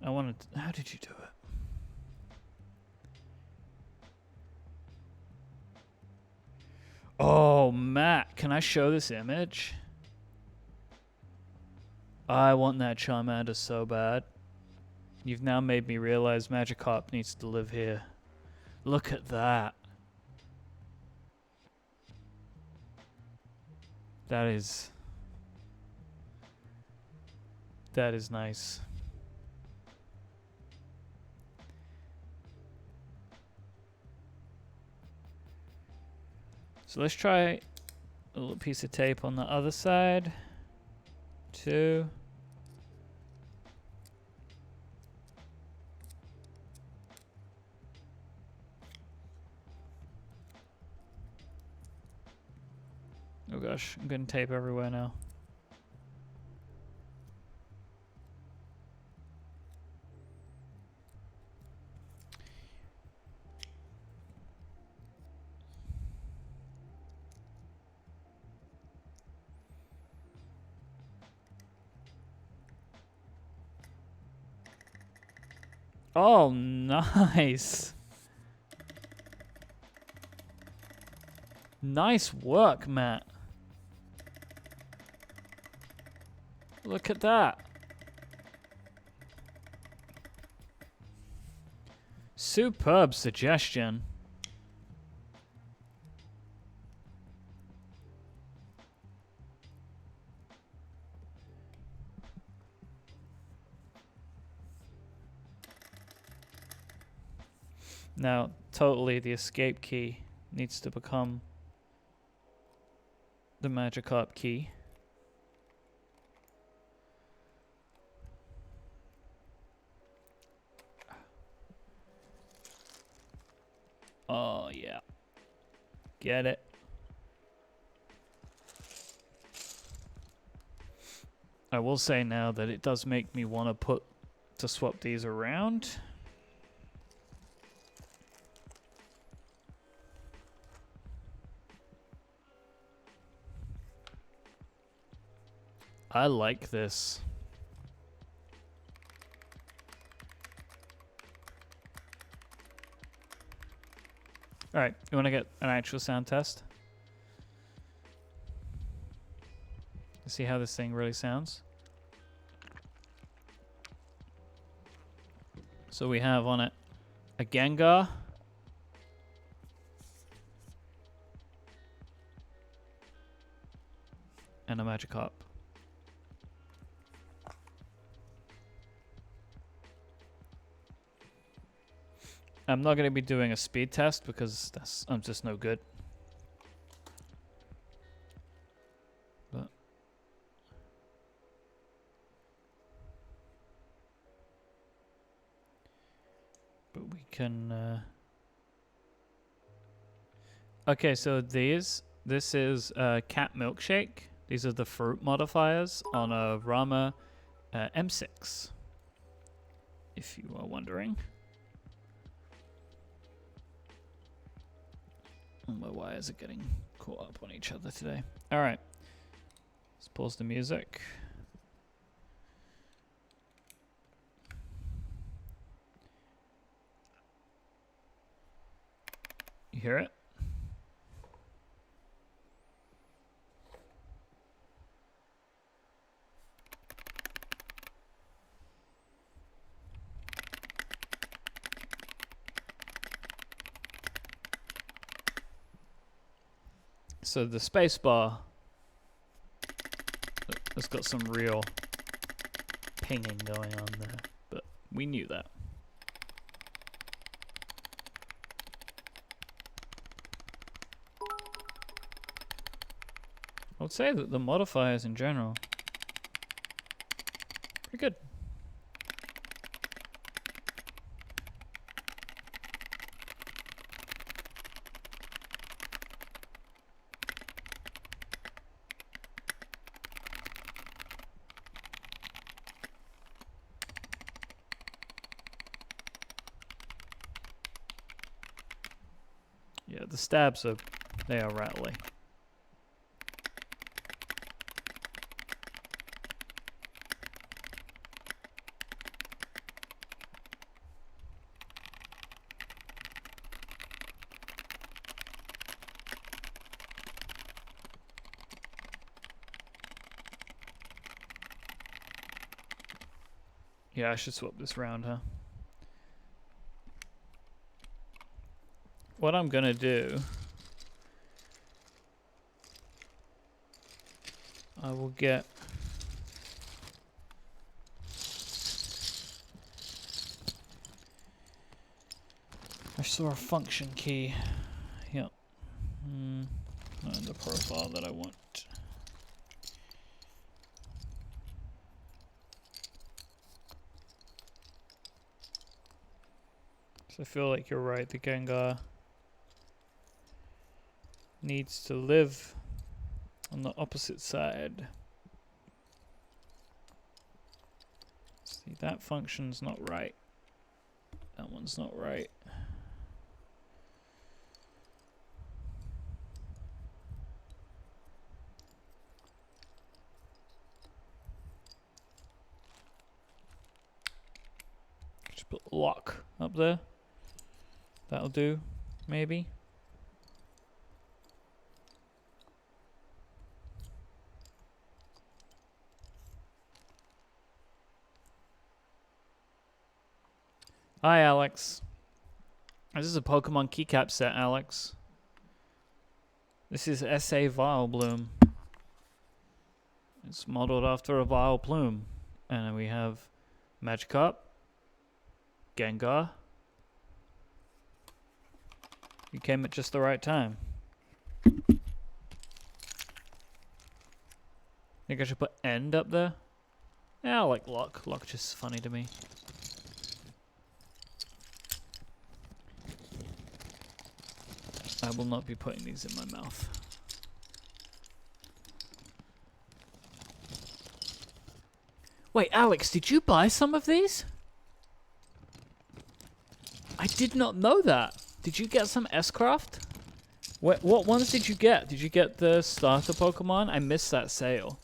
I wanted to, how did you do it? Oh, Matt, can I show this image? I want that Charmander so bad. You've now made me realize Magikarp needs to live here. Look at that. That is nice. So let's try a little piece of tape on the other side. 2. Oh gosh, I'm getting tape everywhere now. Oh, nice. Nice work, Matt. Look at that. Superb suggestion. Now, totally, the escape key needs to become the Magikarp key. Oh, yeah. Get it. I will say now that it does make me want to swap these around. I like this. All right, you want to get an actual sound test? Let's see how this thing really sounds. So we have on it a Gengar, and a Magikarp. I'm not going to be doing a speed test because I'm just no good. But we can... Okay, so this is Cat Milkshake. These are the fruit modifiers on a Rama M6, if you are wondering. Oh, my wires are getting caught up on each other today. Alright, let's pause the music. You hear it? So the spacebar has got some real pinging going on there, but we knew that. I would say that the modifiers in general pretty good. Yeah, the stabs they are rattly. Yeah, I should swap this round, huh? What I'm gonna do, I will get I saw a function key. Yep. Not in the profile that I want. So I feel like you're right, the Gengar needs to live on the opposite side. See, that function's not right. That one's not right. Just put lock up there. That'll do, maybe. Hi, Alex. This is a Pokemon Keycap set, Alex. This is SA Vileboom. It's modeled after a Vilebloom. And then we have Magikarp, Gengar. You came at just the right time. Think I should put end up there? Yeah, I like lock. Lock just funny to me. I will not be putting these in my mouth. Wait, Alex, did you buy some of these? I did not know that. Did you get some S-Craft? What ones did you get? Did you get the starter Pokemon? I missed that sale.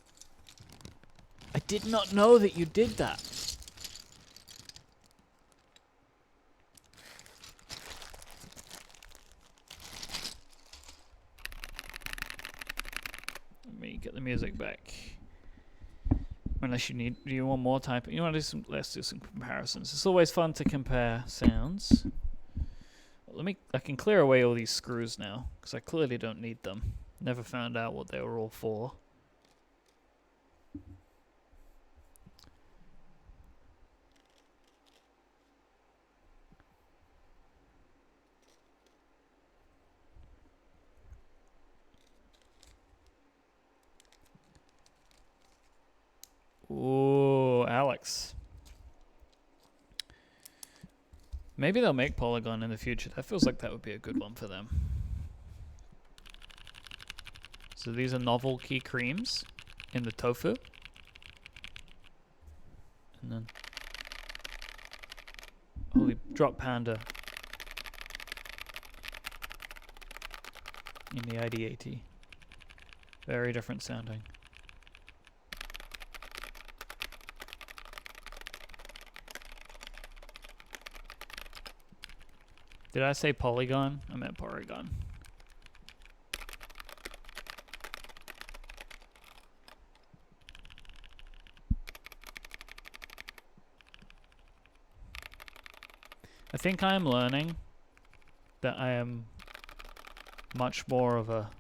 I did not know that you did that. Let me get the music back. Unless do you want more typing? You want to do some? Let's do some comparisons. It's always fun to compare sounds. I can clear away all these screws now, because I clearly don't need them. Never found out what they were all for. Ooh, Alex. Maybe they'll make Polygon in the future. That feels like that would be a good one for them. So these are novel key creams in the tofu. And then Holy Drop Panda in the ID80. Very different sounding. Did I say Polygon? I meant Porygon. I think I'm learning that I am much more of a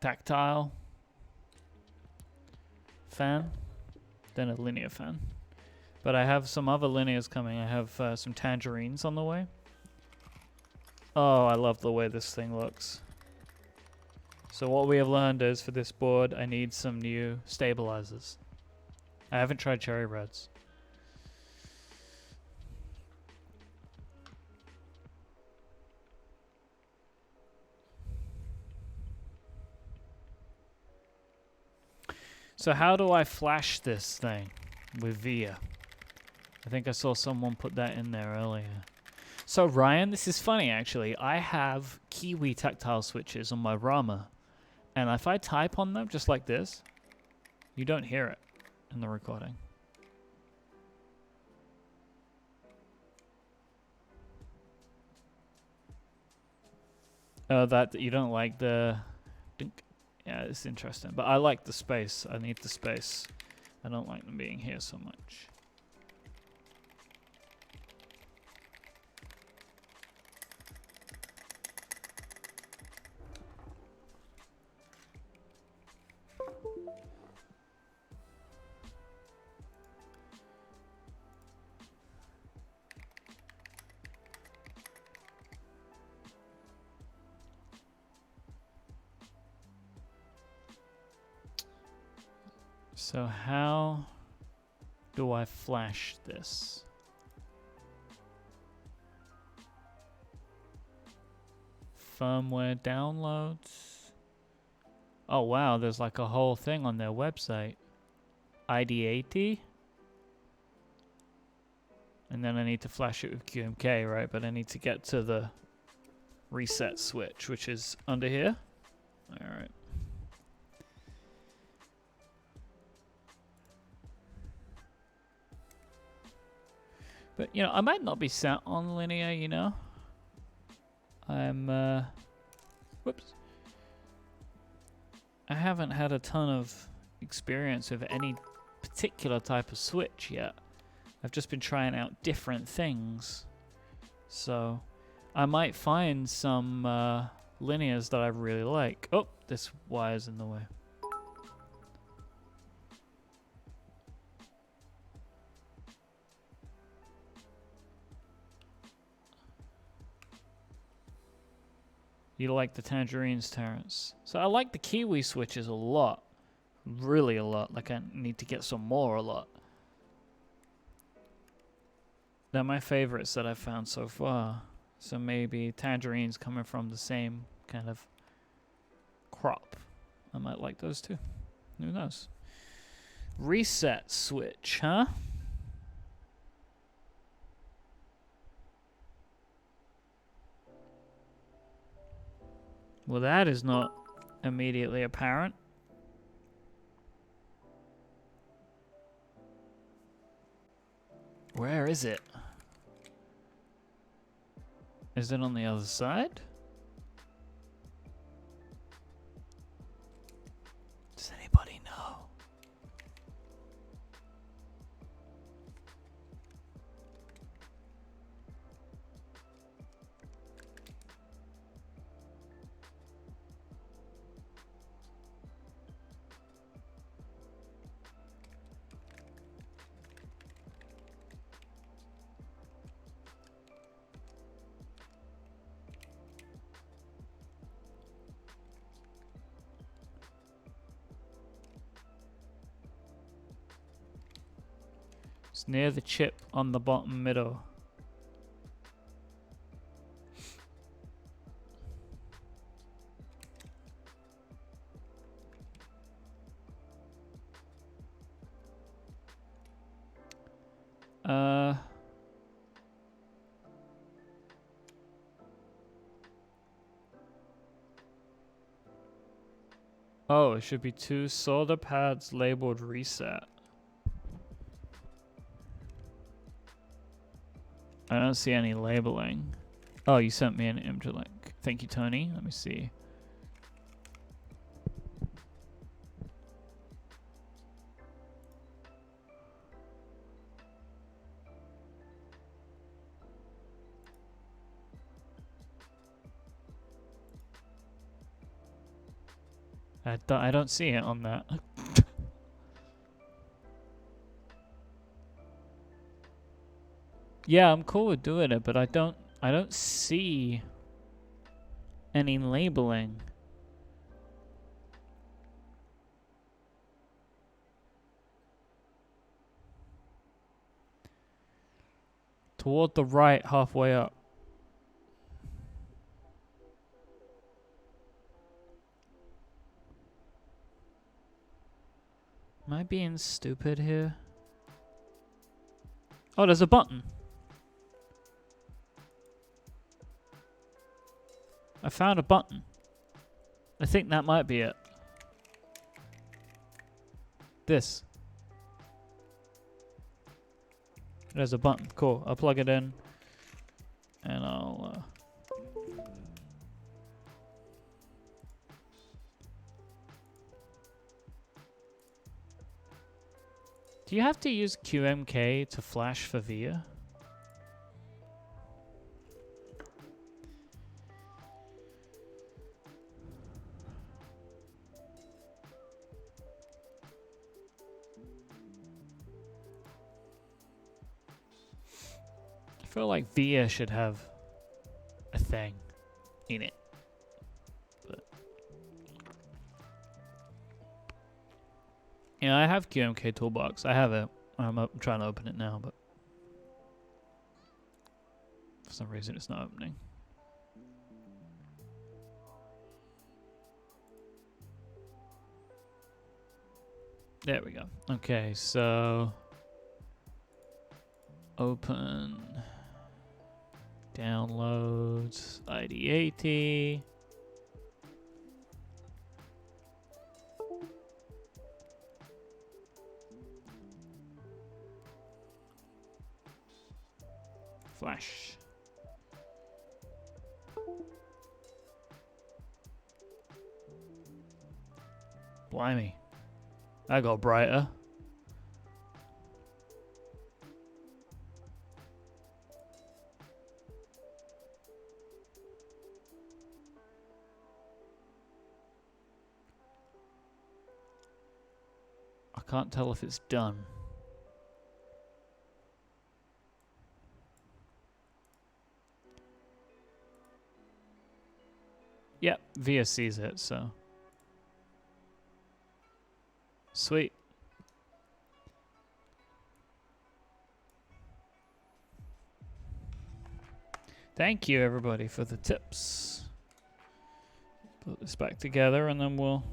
tactile fan than a linear fan. But I have some other linears coming. I have some tangerines on the way. Oh, I love the way this thing looks. So what we have learned is for this board, I need some new stabilizers. I haven't tried cherry reds. So how do I flash this thing with VIA? I think I saw someone put that in there earlier. So Ryan, this is funny actually. I have Kiwi tactile switches on my Rama. And if I type on them just like this, you don't hear it in the recording. That you don't like the... Dink. Yeah, it's interesting. But I like the space. I need the space. I don't like them being here so much. So how do I flash this? Firmware downloads. Oh wow, there's like a whole thing on their website. ID80. And then I need to flash it with QMK, right? But I need to get to the reset switch, which is under here. All right. But, you know, I might not be sat on linear, you know. I'm, whoops. I haven't had a ton of experience with any particular type of switch yet. I've just been trying out different things. So, I might find some linears that I really like. Oh, this wire's in the way. You like the tangerines, Terrence. So I like the Kiwi switches a lot. Really a lot. Like I need to get some more a lot. They're my favorites that I've found so far. So maybe tangerines coming from the same kind of crop. I might like those too. Who knows? Reset switch, huh? Well, that is not immediately apparent. Where is it? Is it on the other side? Does anybody know? It's near the chip on the bottom middle. Oh, it should be 2 solder pads labeled reset. I don't see any labeling. Oh, you sent me an image link. Thank you, Tony. Let me see. I don't see it on that. Yeah, I'm cool with doing it, but I don't see any labeling. Toward the right, halfway up. Am I being stupid here? Oh, there's a button. I found a button. I think that might be it. This. There's a button. Cool. I'll plug it in. And I'll... Do you have to use QMK to flash for VIA? I feel like VIA should have a thing in it. But yeah, I have QMK Toolbox. I have it. I'm trying to open it now, but for some reason it's not opening. There we go. Okay, so open, downloads, ID80. Flash. Blimey. That got brighter. I can't tell if it's done. Yep, VIA sees it, so. Sweet. Thank you, everybody, for the tips. Put this back together, and then we'll...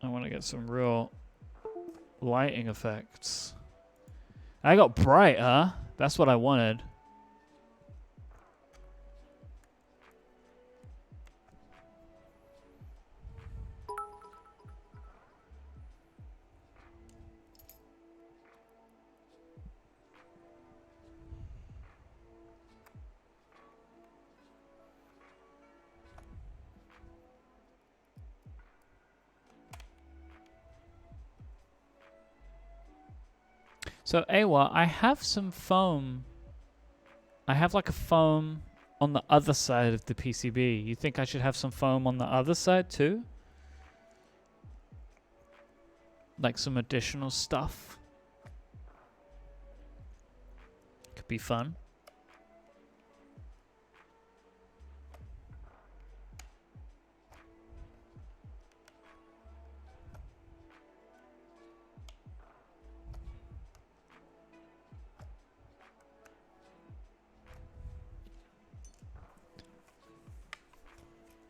I want to get some real lighting effects. I got brighter. That's what I wanted. So, Awa, I have some foam. I have like a foam on the other side of the PCB. You think I should have some foam on the other side too? Like some additional stuff? Could be fun.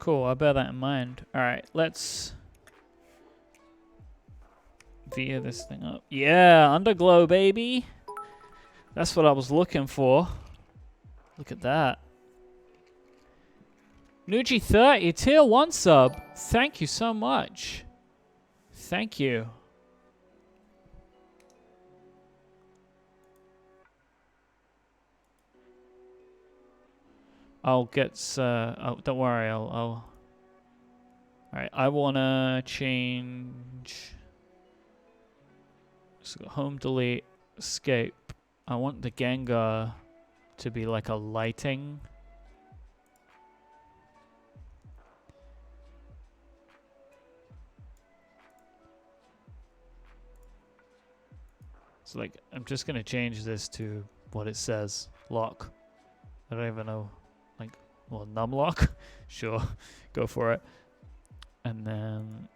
Cool, I'll bear that in mind. Alright, let's veer this thing up. Yeah, underglow, baby. That's what I was looking for. Look at that. Nuji30, tier 1 sub. Thank you so much. Thank you. I'll get, oh, don't worry, I'll alright, I wanna change, so home, delete, escape. I want the Gengar to be like a lighting. So like, I'm just gonna change this to what it says, lock. I don't even know, like, well, numlock? Sure, go for it. And then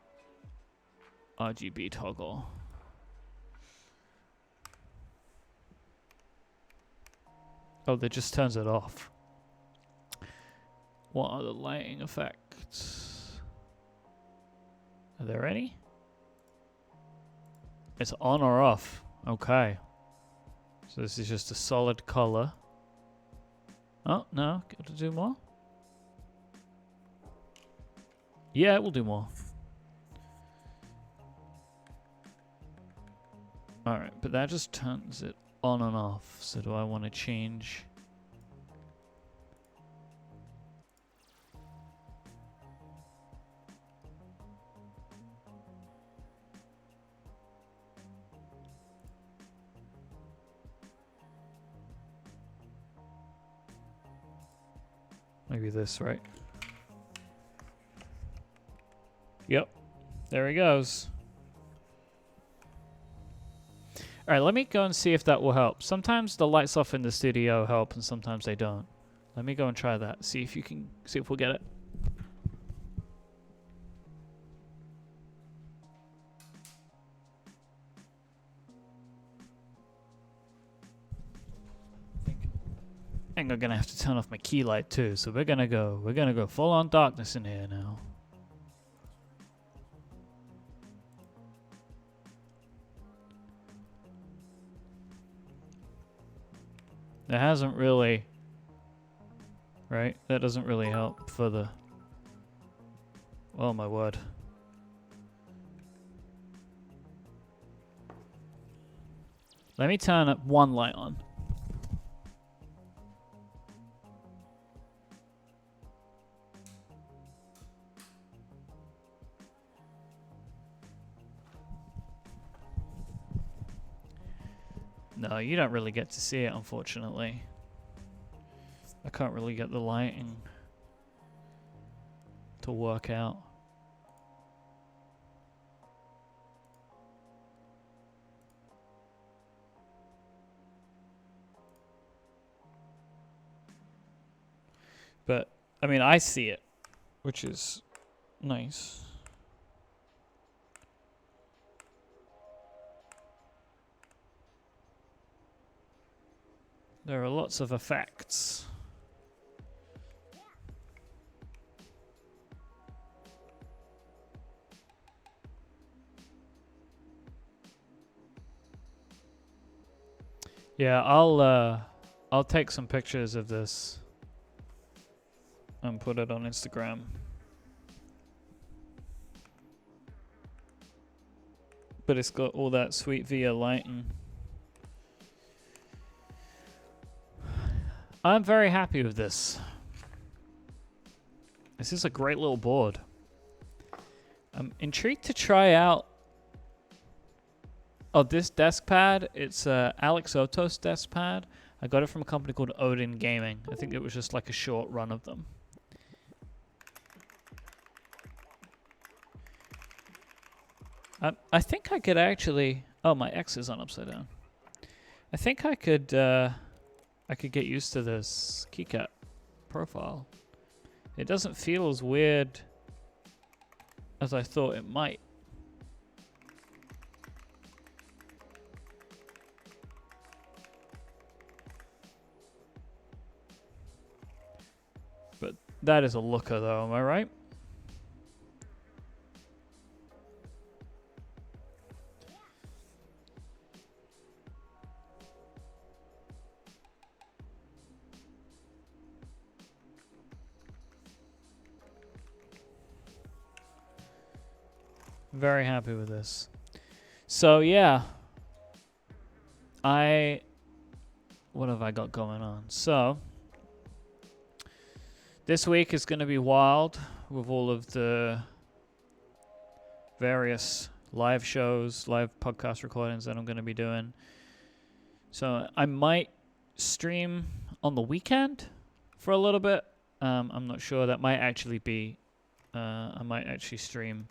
RGB toggle. Oh, that just turns it off. What are the lighting effects? Are there any? It's on or off. Okay. So this is just a solid color. Oh, no, got to do more? Yeah, we'll do more. Alright, but that just turns it on and off. So do I want to change? Maybe this, right? Yep. There he goes. Alright, let me go and see if that will help. Sometimes the lights off in the studio help and sometimes they don't. Let me go and try that. See if we'll get it. I think I'm gonna have to turn off my key light too, so we're gonna go full on darkness in here now. That hasn't really, right? That doesn't really help for the, oh my word. Let me turn up one light on. No, you don't really get to see it, unfortunately. I can't really get the lighting to work out. But, I mean, I see it, which is nice. There are lots of effects. Yeah, I'll take some pictures of this and put it on Instagram. But it's got all that sweet VIA lighting. I'm very happy with this. This is a great little board. I'm intrigued to try out. Oh, this desk pad, it's Alex Oto's desk pad. I got it from a company called Odin Gaming. I think it was just like a short run of them. I think I could actually... Oh, my X is on upside down. I think I could get used to this keycap profile. It doesn't feel as weird as I thought it might. But That is a looker, though. Am I right? Very happy with this. So yeah, what have I got going on? So this week is going to be wild with all of the various live shows, live podcast recordings that I'm going to be doing. So I might stream on the weekend for a little bit. I'm not sure. That might actually be, I might actually stream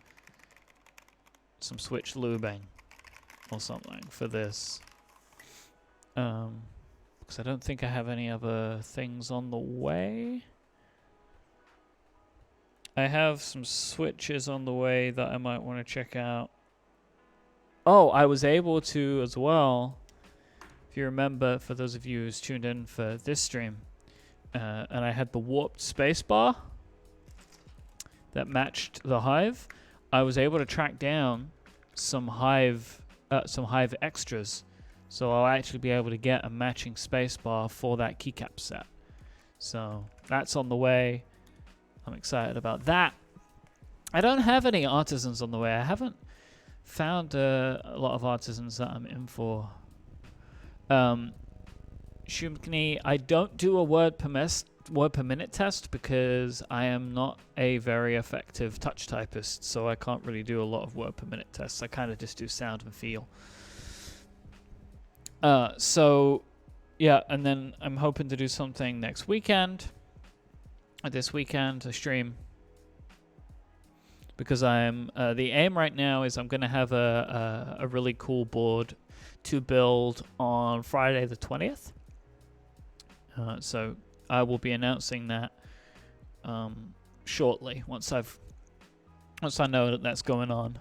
some Switch lubing or something for this. Because I don't think I have any other things on the way. I have some Switches on the way that I might want to check out. Oh, I was able to as well, if you remember, for those of you who's tuned in for this stream, and I had the warped spacebar that matched the Hive. I was able to track down some Hive extras, so I'll actually be able to get a matching spacebar for that keycap set. So that's on the way. I'm excited about that. I don't have any artisans on the way. I haven't found a lot of artisans that I'm in for. Shumkni, I don't do a word per minute test because I am not a very effective touch typist, so I can't really do a lot of word per minute tests. I kind of just do sound and feel. So yeah, and then I'm hoping to do something next weekend. This weekend, a stream, because I'm the aim right now is I'm going to have a really cool board to build on Friday the 20th. So I will be announcing that shortly once I know that that's going on.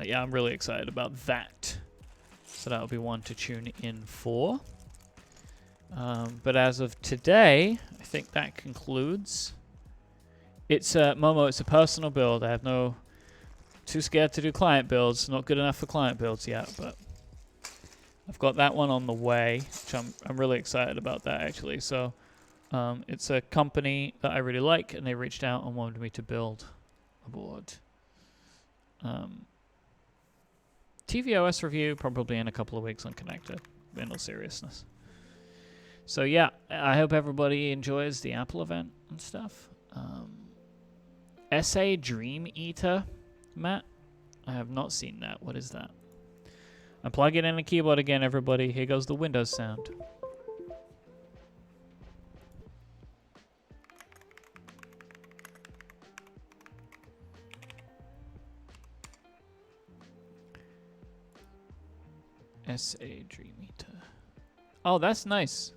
Yeah, I'm really excited about that. So that'll be one to tune in for. But as of today, I think that concludes. It's Momo. It's a personal build. I have too scared to do client builds. Not good enough for client builds yet, but I've got that one on the way, which I'm really excited about that actually. So it's a company that I really like, and they reached out and wanted me to build a board. TVOS review probably in a couple of weeks on Connected, in all seriousness. So yeah, I hope everybody enjoys the Apple event and stuff. SA Dream Eater, Matt? I have not seen that. What is that? I'm plugging in a keyboard again, everybody. Here goes the Windows sound. SA Dream Eater. Oh, that's nice.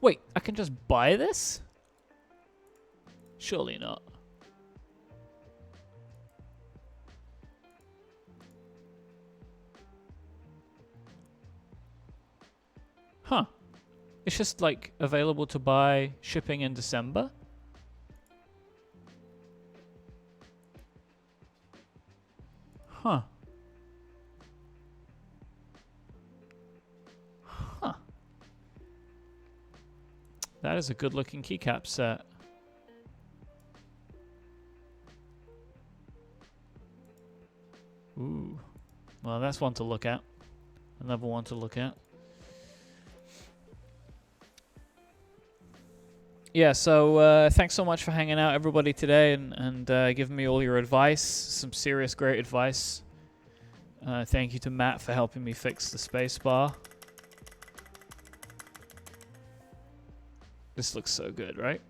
Wait, I can just buy this? Surely not. Huh. It's just like available to buy, shipping in December? Huh. Huh. That is a good looking keycap set. Ooh. Well, that's one to look at. Another one to look at. Yeah, so thanks so much for hanging out, everybody, today, and giving me all your advice. Some serious, great advice. Thank you to Matt for helping me fix the spacebar. This looks so good, right?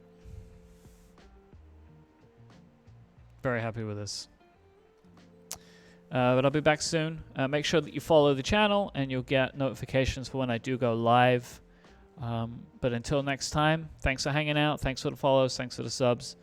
Very happy with this. But I'll be back soon. Make sure that you follow the channel, and you'll get notifications for when I do go live. But until next time, thanks for hanging out. Thanks for the follows. Thanks for the subs.